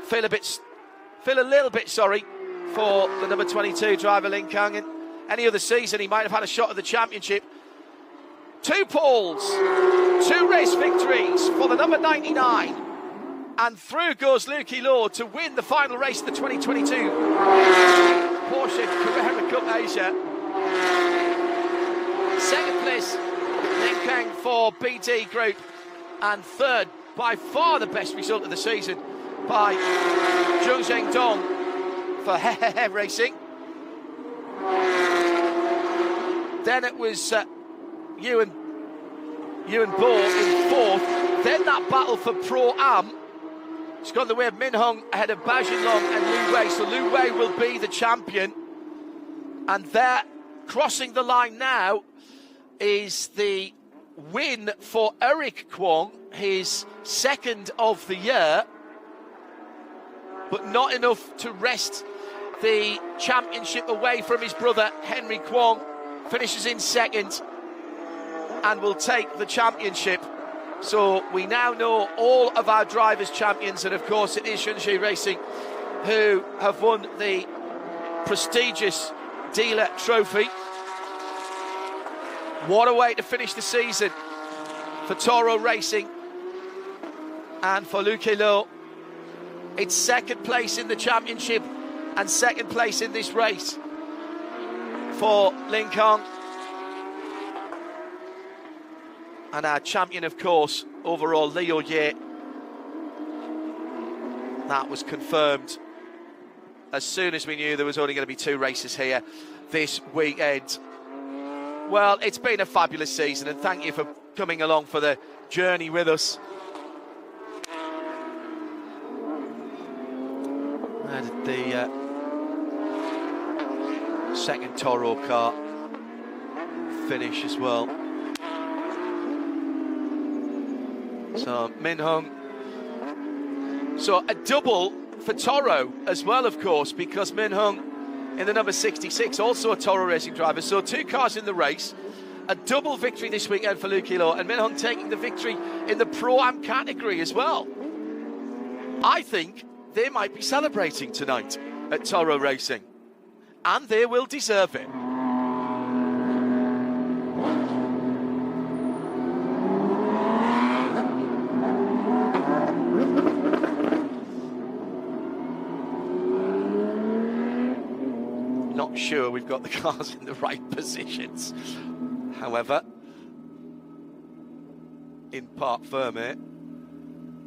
Feel a little bit sorry for the number 22 driver Lin Kang. In any other season he might have had a shot at the championship. 2 poles, 2 race victories for the number 99, and through goes Lucky Loh to win the final race of the 2022 Porsche Carrera Cup Asia. Second place Lin Kang for BD Group, and third, by far the best result of the season, by Zhang Zhengdong for Hehehe Racing. Then it was Yuan Bo in 4th. Then that battle for Pro-Am. It's gone the way of Min Hung ahead of Bao Xinlong and Lu Wei. So Lu Wei will be the champion. And there, crossing the line now, is the win for Eric Kwong, his second of the year. But not enough to wrest the championship away from his brother Henry Kwong. Finishes in second and will take the championship. So we now know all of our drivers' champions, and of course it is Zhuzhou Racing who have won the prestigious dealer trophy. What a way to finish the season for Toro Racing and for Lucky Loh. It's second place in the championship and second place in this race for Lin Kang. And our champion, of course, overall, Liu Ye. That was confirmed as soon as we knew there was only going to be 2 races here this weekend. Well, it's been a fabulous season, and thank you for coming along for the journey with us. And the second Toro car finish as well. So Min Hung. So a double for Toro as well, of course, because Min Hung in the number 66, also a Toro Racing driver. So 2 cars in the race. A double victory this weekend for Lucky Loh, and Min Hung taking the victory in the Pro-Am category as well. I think they might be celebrating tonight at Toro Racing, and they will deserve it. Not sure we've got the cars in the right positions. However, in Parc Fermé,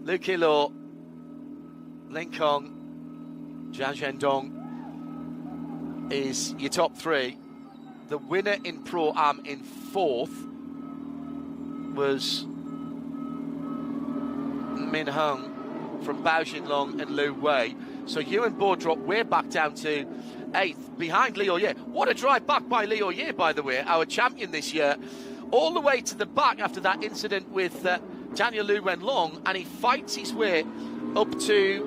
Lucky Loh, Lin Kang, Zhang Zhengdong is your top 3. The winner in Pro-Am in 4th was Min Hung from Bao Xinlong and Lu Wei. So Yuan Bo dropped way back down to 8th, behind Liu Ye. What a drive back by Liu Ye, by the way, our champion this year. All the way to the back after that incident with Daniel Lu Wenlong, and he fights his way up to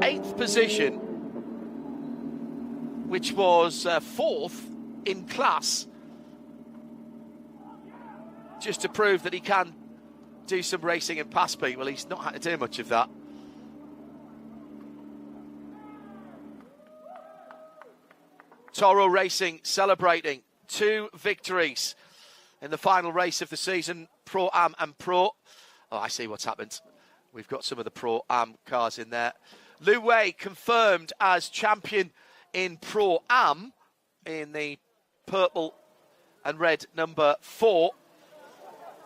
8th position, which was 4th in class, just to prove that he can do some racing and pass people. He's not had to do much of that. Toro Racing celebrating 2 victories in the final race of the season, Pro-Am and Pro. Oh, I see what's happened. We've got some of the Pro-Am cars in there. Lu Wei confirmed as champion in Pro-Am in the purple and red number 4.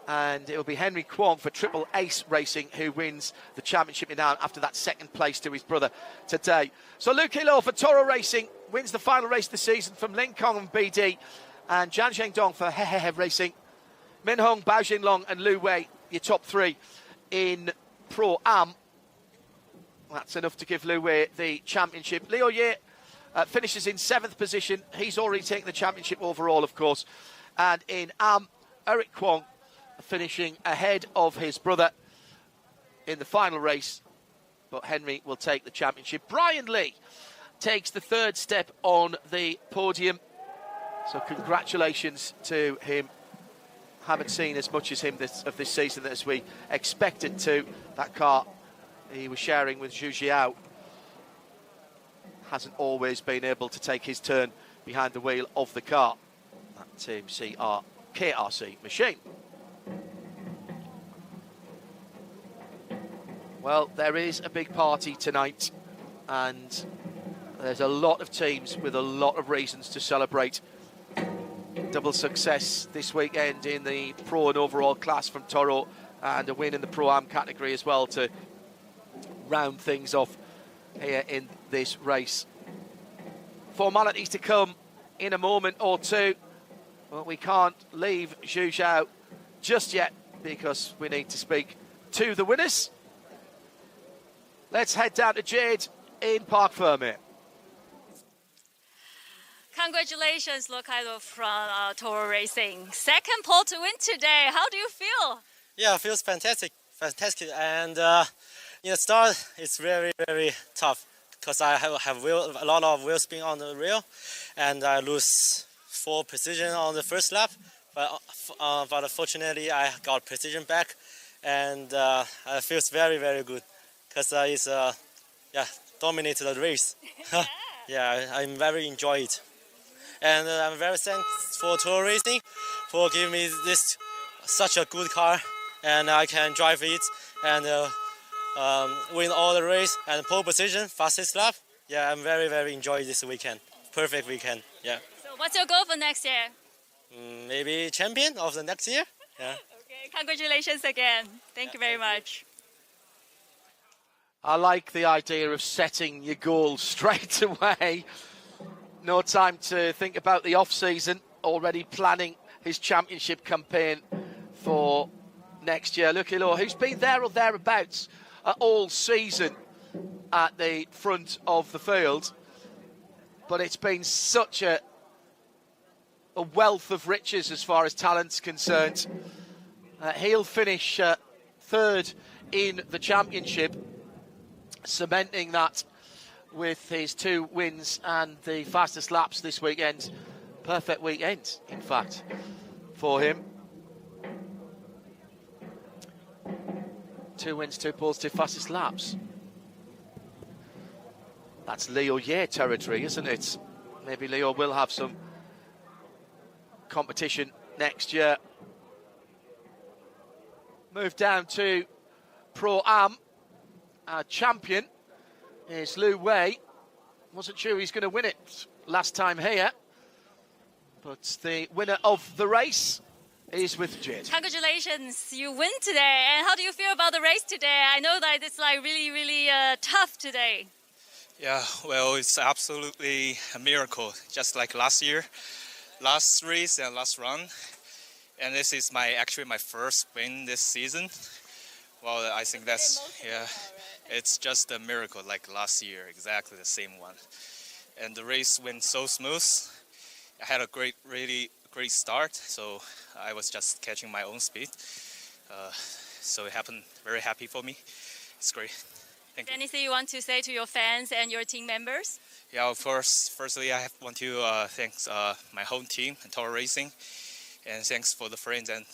And it will be Henry Kwong for Triple Ace Racing who wins the championship in Am after that second place to his brother today. So Luke Hilo for Toro Racing wins the final race of the season from Ling Kong and BD, and Jian Zhengdong for Hehehe Racing. Min Hong, Bao Jinlong and Lu Wei, your top 3 in Pro-Am. That's enough to give Lu Wei the championship. Liu Ye finishes in 7th position. He's already taken the championship overall, of course. And in Am, Eric Kwong finishing ahead of his brother in the final race, but Henry will take the championship. Brian Lee takes the 3rd step on the podium, so congratulations to him. Haven't seen as much as him of this season as we expected to. That car he was sharing with Zhu Jiao hasn't always been able to take his turn behind the wheel of the car. That Team KRC machine. Well, there is a big party tonight, and there's a lot of teams with a lot of reasons to celebrate. Double success this weekend in the Pro and overall class from Toro, and a win in the Pro-Am category as well to round things off here in this race. Formalities to come in a moment or two, but we can't leave Zhuzhou just yet because we need to speak to the winners. Let's head down to Jade in Parc Fermé. Congratulations, Lokaido from Toro Racing. 2nd pole to win today. How do you feel? Yeah, it feels fantastic. And in the start, it's very, very tough because I have a lot of wheel spin on the rail, and I lose 4 precision on the first lap. But unfortunately, I got precision back, and it feels very, very good because it's dominated the race. Yeah, I'm very enjoy it. And I'm very thankful for Toro Racing for giving me such a good car, and I can drive it and win all the race and pole position, fastest lap. Yeah, I'm very, very enjoy this weekend. Perfect weekend, yeah. So what's your goal for next year? Maybe champion of the next year. Yeah. Okay, congratulations again. Thank you very much. I like the idea of setting your goals straight away. No time to think about the off-season, already planning his championship campaign for next year. Look, who's been there or thereabouts all season at the front of the field, but it's been such a wealth of riches as far as talent's concerned. He'll finish 3rd in the championship, cementing that with his 2 wins and the fastest laps this weekend. Perfect weekend, in fact, for him. 2 wins, 2 poles, 2 fastest laps. That's Liu Ye territory, isn't it? Maybe Liu will have some competition next year. Move down to Pro-Am. Our champion is Lu Wei. Wasn't sure he's going to win it last time here, but the winner of the race is with Jade. Congratulations, you win today. And how do you feel about the race today? I know that it's like really, really tough today. Yeah, well, it's absolutely a miracle, just like last year, last race and last run. And this is actually my first win this season. Well, I think that's, yeah, it's just a miracle like last year, exactly the same one. And the race went so smooth. I had a really great start, so I was just catching my own speed. So it happened, very happy for me. It's great. Thank you. Anything you want to say to your fans and your team members? Yeah, of course. Firstly, I want to thank my home team and Toro Racing, and thanks for the friends and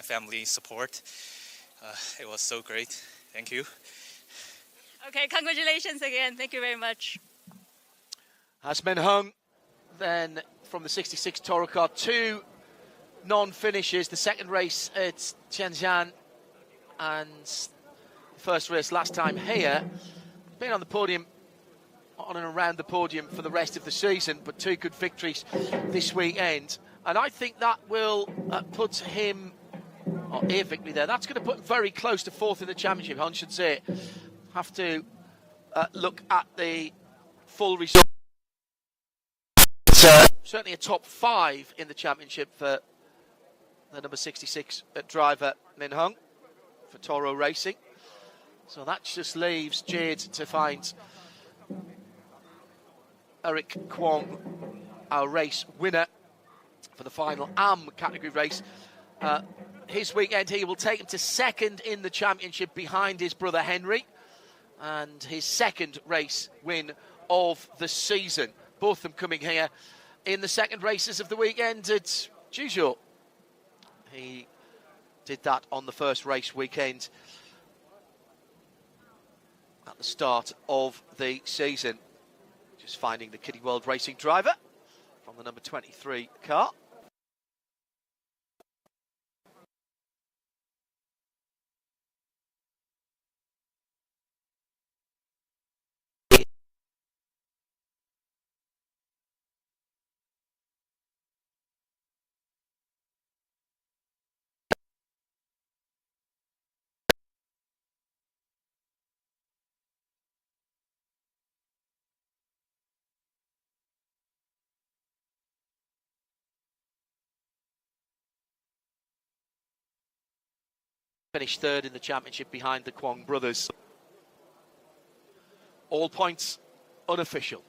family support. It was so great. Thank you. Okay, congratulations again. Thank you very much. Has Min Hung then from the 66 Toro car, 2 non-finishes. The second race at Tianjin and the first race last time here. Been on the podium, on and around the podium for the rest of the season, but 2 good victories this weekend. And I think that will put him, or a victory there, that's going to put him very close to 4th in the championship, I should say. Have to look at the full result. Certainly a top 5 in the championship for the number 66 driver Min Hung for Toro Racing. So that just leaves Jade to find Eric Kwong, our race winner for the final AM category race. His weekend he will take him to 2nd in the championship behind his brother Henry, and his 2nd race win of the season. Both of them coming here in the 2nd races of the weekend at Zhuzhou. He did that on the first race weekend at the start of the season. Just finding the Kitty World Racing driver from the number 23 car. Finished 3rd in the championship behind the Kwong brothers. All points unofficial.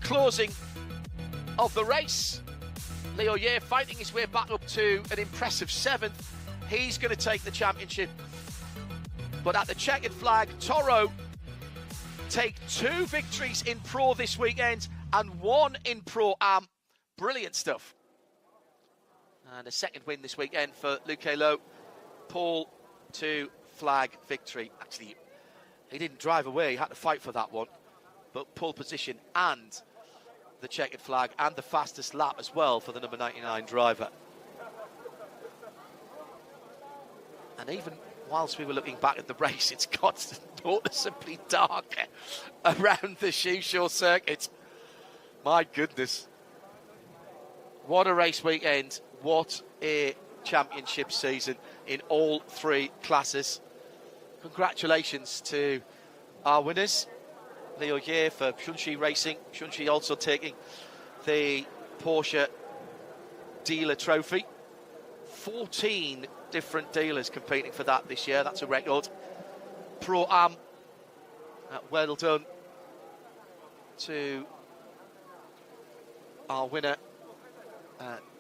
closing of the race. Leo Ye fighting his way back up to an impressive 7th. He's going to take the championship. But at the checkered flag, Toro take 2 victories in Pro this weekend and 1 in Pro-Am. Brilliant stuff. And a 2nd win this weekend for Luke Lowe. Pole to flag victory. Actually, he didn't drive away, he had to fight for that one. But pole position and the checkered flag and the fastest lap as well for the number 99 driver. And even whilst we were looking back at the race, it's got noticeably darker around the Zhuzhou circuit. My goodness. What a race weekend. What a championship season in all 3 classes. Congratulations to our winners. Leo Ye for Shunxi Racing. Shunxi also taking the Porsche dealer trophy. 14 different dealers competing for that this year. That's a record. Pro-Am, well done to our winner,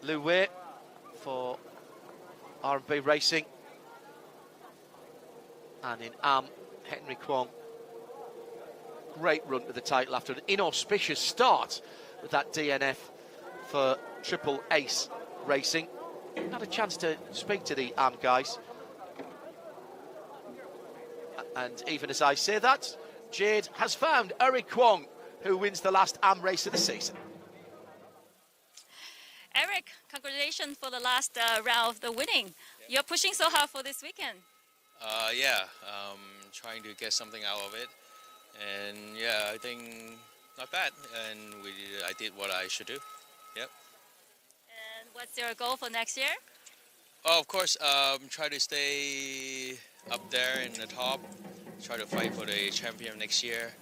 Lu Wei for R&B Racing. And in Am, Henry Kwong. Great run to the title after an inauspicious start with that DNF for Triple Ace Racing. Had a chance to speak to the Am guys. And even as I say that, Jade has found Eric Kwong, who wins the last Am race of the season. Eric, congratulations for the last round of the winning. You're pushing so hard for this weekend. Trying to get something out of it. And yeah, I think not bad. And I did what I should do. Yep. And what's your goal for next year? Oh, of course, try to stay up there in the top. Try to fight for the champion next year.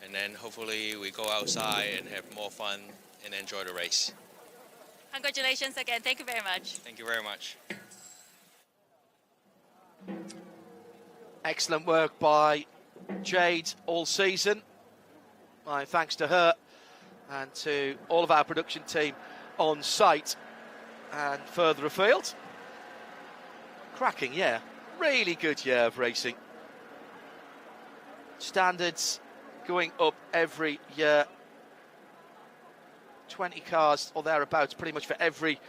And then hopefully we go outside and have more fun and enjoy the race. Congratulations again. Thank you very much. Thank you very much. Excellent work by Jade all season. My thanks to her and to all of our production team on site and further afield. Cracking, yeah. Really good year of racing. Standards going up every year. 20 cars or thereabouts pretty much for every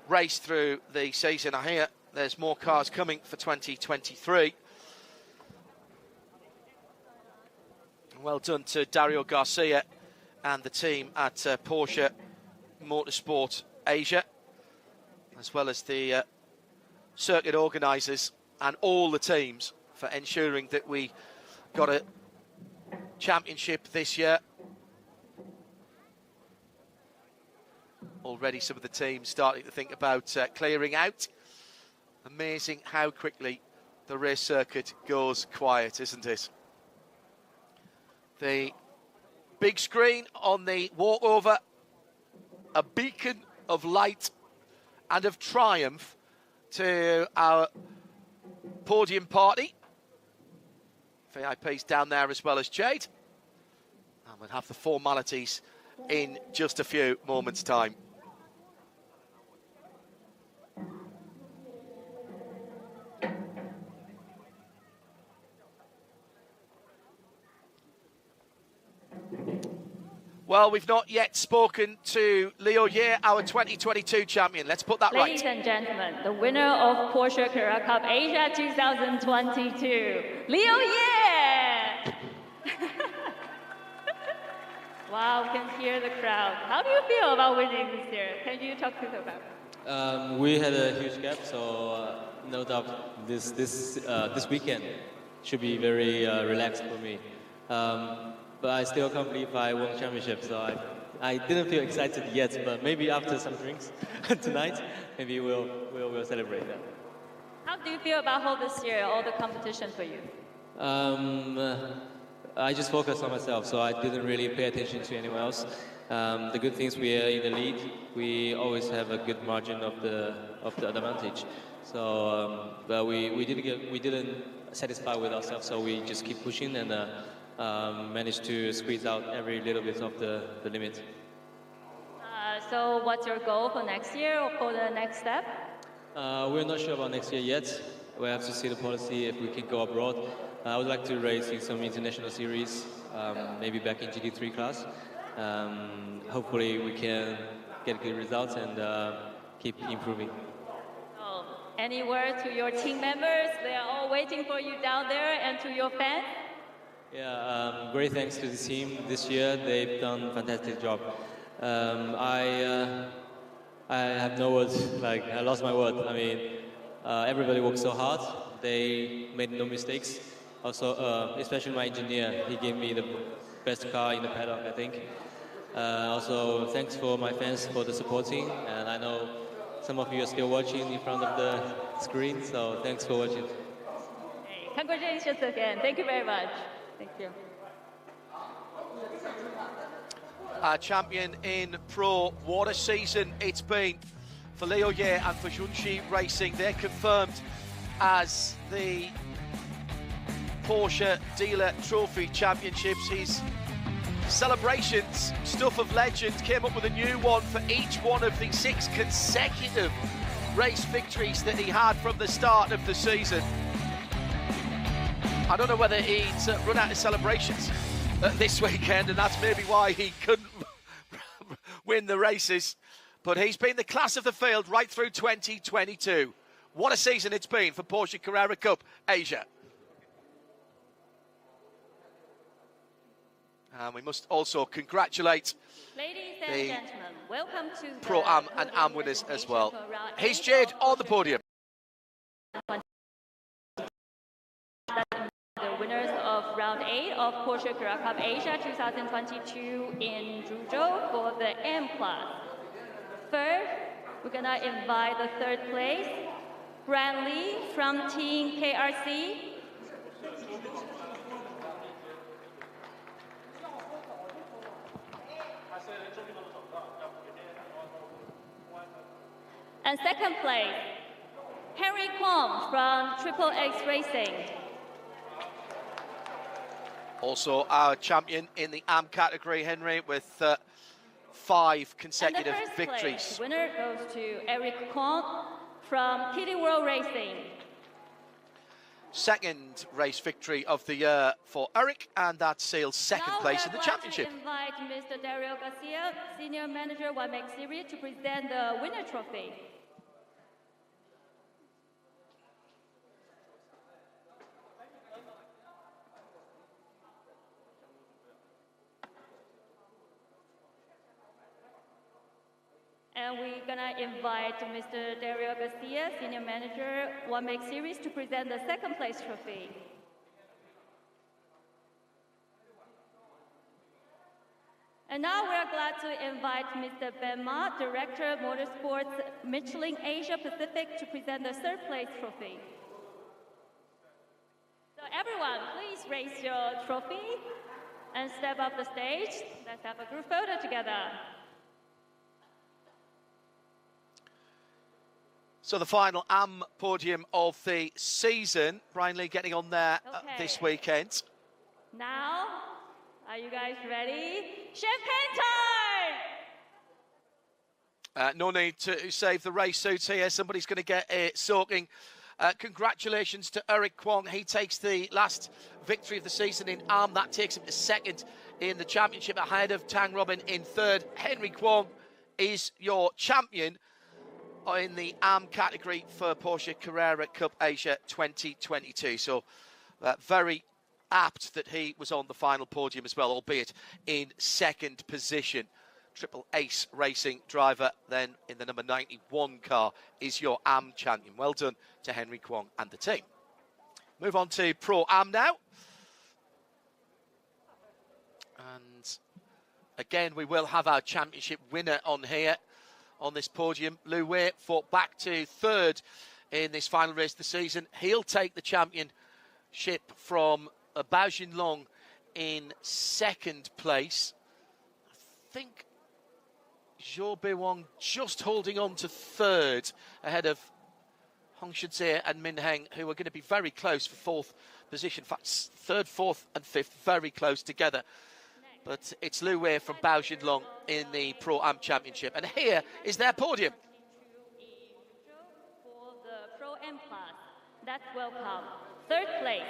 race through the season. I hear there's more cars coming for 2023. Well done to Dario Garcia and the team at Porsche Motorsport Asia, as well as the circuit organisers and all the teams for ensuring that we got a championship this year. Already some of the teams starting to think about clearing out. Amazing how quickly the race circuit goes quiet, isn't it? The big screen on the walkover, a beacon of light and of triumph to our podium party. VIP's down there as well as Jade. And we'll have the formalities in just a few moments' time. Well, we've not yet spoken to Leo Ye, our 2022 champion. Let's put that right. Ladies and gentlemen, the winner of Porsche Carrera Cup Asia 2022, Leo Ye! Wow, we can hear the crowd. How do you feel about winning this year? Can you talk to us about it? We had a huge gap, so no doubt this weekend should be very relaxed for me. But I still can't believe I won the championship, so I didn't feel excited yet, but maybe after some drinks tonight, maybe we'll celebrate that. How do you feel about whole this year, all the competition for you? I just focused on myself, so I didn't really pay attention to anyone else. The good thing is we are in the lead. We always have a good margin of the advantage. So, but we didn't satisfy with ourselves, so we just keep pushing and managed to squeeze out every little bit of the limit. So what's your goal for next year or for the next step? We're not sure about next year yet. We have to see the policy if we can go abroad. I would like to race in some international series, maybe back in GT3 class. Hopefully we can get good results and keep improving. So, any word to your team members? They are all waiting for you down there, and to your fans? Yeah, great thanks to the team this year. They've done a fantastic job. I have no words, like I lost my word. I mean, everybody worked so hard. They made no mistakes. Also, especially my engineer, he gave me the best car in the paddock, I think. Also, thanks for my fans for the supporting, and I know some of you are still watching in front of the screen, so thanks for watching. Hey, congratulations again. Thank you very much. Thank you. Our champion in Pro, what a season it's been for Leo Ye and for Zhuzhou Racing. They're confirmed as the Porsche Dealer Trophy Championships. His celebrations, stuff of legend, came up with a new one for each one of the 6 consecutive race victories that he had from the start of the season. I don't know whether he'd run out of celebrations this weekend, and that's maybe why he couldn't win the races. But he's been the class of the field right through 2022. What a season it's been for Porsche Carrera Cup Asia. And we must also congratulate Ladies and gentlemen, welcome to the Pro Am and Am winners as well. Here's Jade on the podium. The winners of round 8 of Porsche Carrera Cup Asia 2022 in Zhuzhou for the M class. First, we're gonna invite the 3rd place, Brian Lee from Team KRC. And 2nd place, Henry Kwong from Triple X Racing. Also our champion in the AM category, Henry, with 5 consecutive and the first victories. Place winner goes to Eric Kwong from Kitty World Racing. 2nd race victory of the year for Eric, and that seals 2nd place in the championship. Now we are glad to invite Mr. Dario Garcia, Senior Manager, One Make Series, to present the winner trophy. And we're gonna invite Mr. Dario Garcia, Senior Manager, One Make Series, to present the 2nd place trophy. And now we are glad to invite Mr. Ben Ma, Director, Motorsports, Michelin Asia Pacific, to present the 3rd place trophy. So everyone, please raise your trophy and step up the stage. Let's have a group photo together. So the final AM podium of the season. Brian Lee getting on there this weekend. Now, are you guys ready? Champagne time! No need to save the race suits here. Somebody's going to get soaking. Congratulations to Eric Kwong. He takes the last victory of the season in AM. That takes him to 2nd in the championship, ahead of Tang Robin in 3rd. Henry Kwong is your champion in the AM category for Porsche Carrera Cup Asia 2022. So very apt that he was on the final podium as well, albeit in 2nd position. Triple Ace Racing driver then in the number 91 car is your AM champion. Well done to Henry Kwong and the team. Move on to Pro Am now. And again, we will have our championship winner on here on this podium. Lu Wei fought back to 3rd in this final race of the season. He'll take the championship from Bao Jinlong in 2nd place. I think Zhou Beiwang just holding on to 3rd ahead of Hong Shizhe and Min Heng, who are going to be very close for 4th position. In fact, third, fourth and fifth very close together. But it's Lu Wei from Bao Xinlong in the Pro-Am Championship. And here is their podium. For the Pro-Am class, that's welcome. Third place,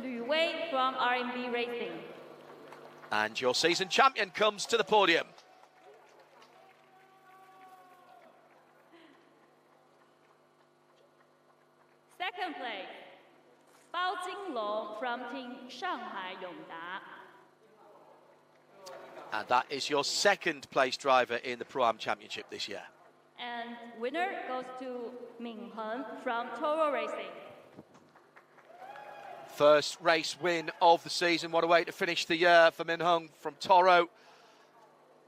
Lu Wei from RMB Racing. And your season champion comes to the podium. Second place, Bao Jinglong from Team Shanghai Yongda. And that is your second place driver in the Pro-Am Championship this year. And winner goes to Min Heng from Toro Racing. First race win of the season. What a way to finish the year for Min Heng from Toro.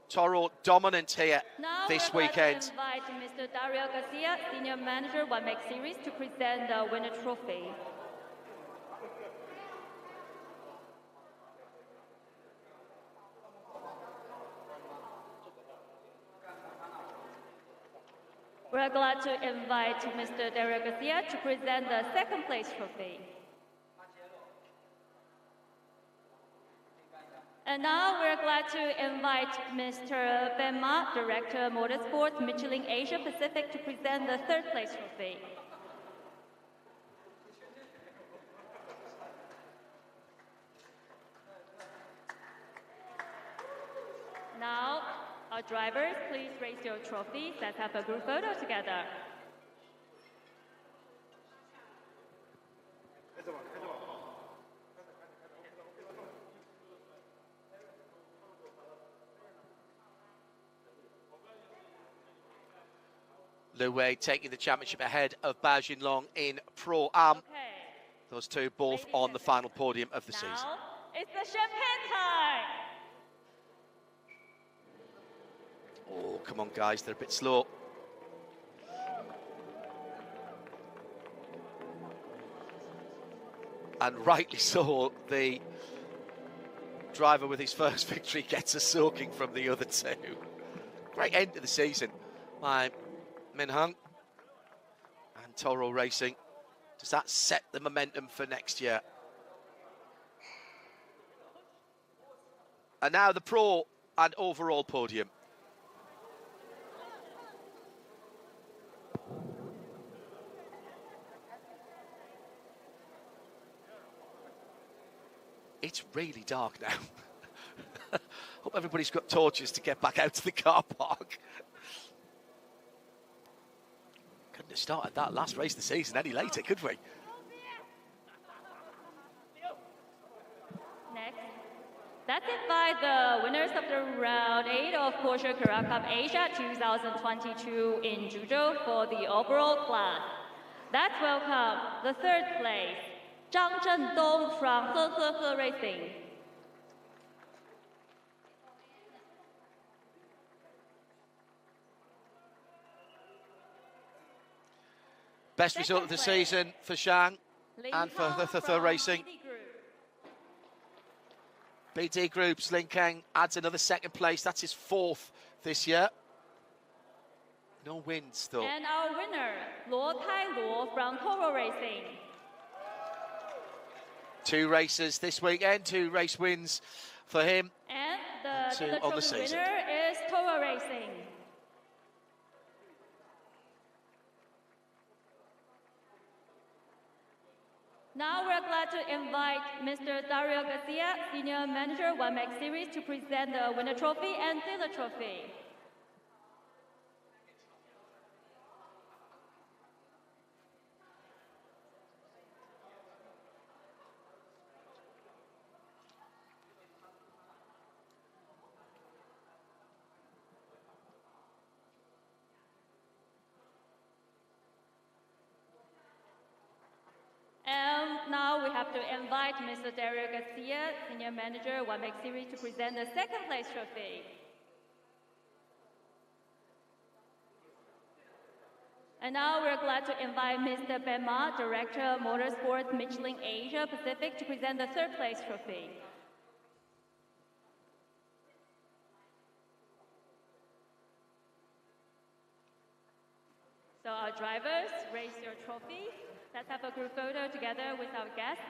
Toro dominant here this weekend. Now we're going to invite Mr. Dario Garcia, Senior Manager, One Make Series, to present the winner trophy. We're glad to invite Mr. Dario Garcia to present the second place trophy. And now we're glad to invite Mr. Ben Ma, Director Motorsport, Michelin Asia Pacific, to present the third place trophy. Now, our drivers, please raise your trophies. Let's have a group photo together. Lu Wei taking the championship ahead of Bao Xinlong in Pro-Am. Okay. Those two both on the final podium of the season. Now, it's the champagne time. Oh, come on, guys, they're a bit slow. And rightly so, the driver with his first victory gets a soaking from the other two. Great end to the season by Min Heng and Toro Racing. Does that set the momentum for next year? And now the pro and overall podium. It's really dark now. Hope everybody's got torches to get back out to the car park. Couldn't have started that last race of the season any later, could we? Next, that's it by the winners of the round 8 of Porsche Carrera Cup Asia 2022 in Zhuzhou for the overall class. Let's welcome the third place, Zhang Zhendong from He Racing. Best result of the season for Zhang and for He Racing. BD Group's Lin Kang adds another second place. That's his fourth this year. No wins though. And our winner, Luo Tai Luo from Toro Racing. 2 races this weekend, 2 race wins for him. And the Two on the season. winner is Toro Racing. Now we're glad to invite Mr. Dario Garcia, Senior Manager, One Make Series, to present the winner trophy and dealer trophy. And now we have to invite Mr. Dario Garcia, Senior Manager, One Make Series, to present the second place trophy. And now we're glad to invite Mr. Ben Ma, Director, Motorsport, Michelin Asia Pacific, to present the third place trophy. So our drivers, raise your trophy. Let's have a group photo together with our guests.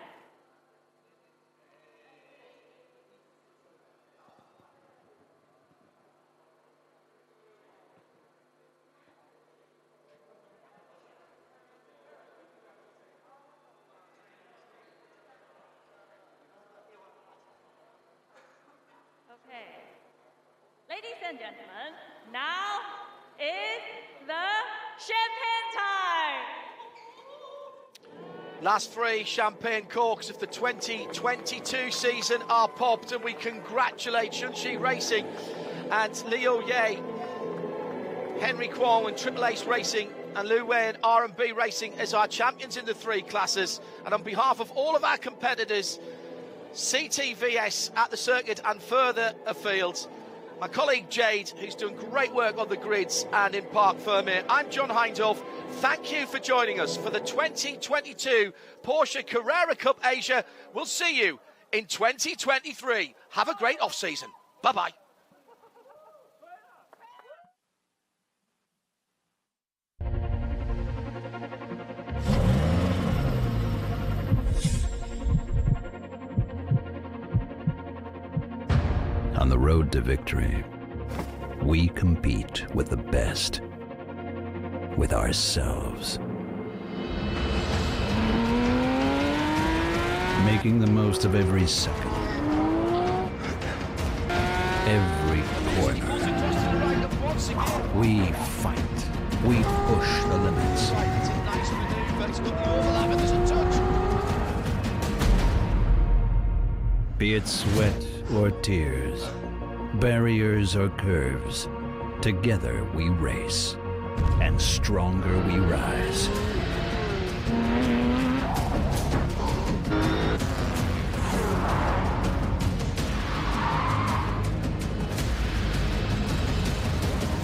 and gentlemen, now is the champagne time! Last 3 champagne corks of the 2022 season are popped, and we congratulate Zhuzhou Racing and Liu Ye, Henry Kwong and Triple Ace Racing and Lu Wei and R&B Racing as our champions in the 3 classes. And on behalf of all of our competitors, CTVS at the circuit and further afield, my colleague Jade, who's doing great work on the grids and in Parc Fermé, I'm John Hindhoff. Thank you for joining us for the 2022 Porsche Carrera Cup Asia. We'll see you in 2023. Have a great off-season. Bye-bye. On the road to victory, we compete with the best, with ourselves. Making the most of every second, every corner. We fight, we push the limits. Be it sweat or tears, barriers or curves, together we race, and stronger we rise.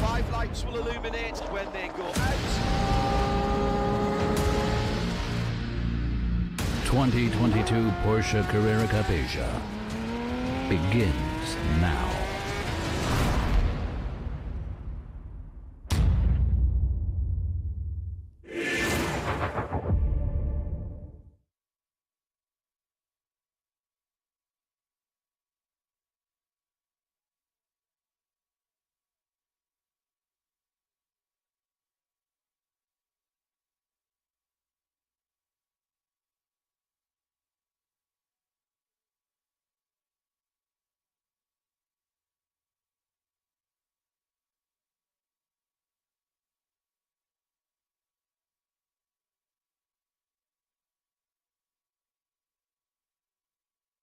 Five lights will illuminate when they go out. 2022 Porsche Carrera Cup Asia begins now.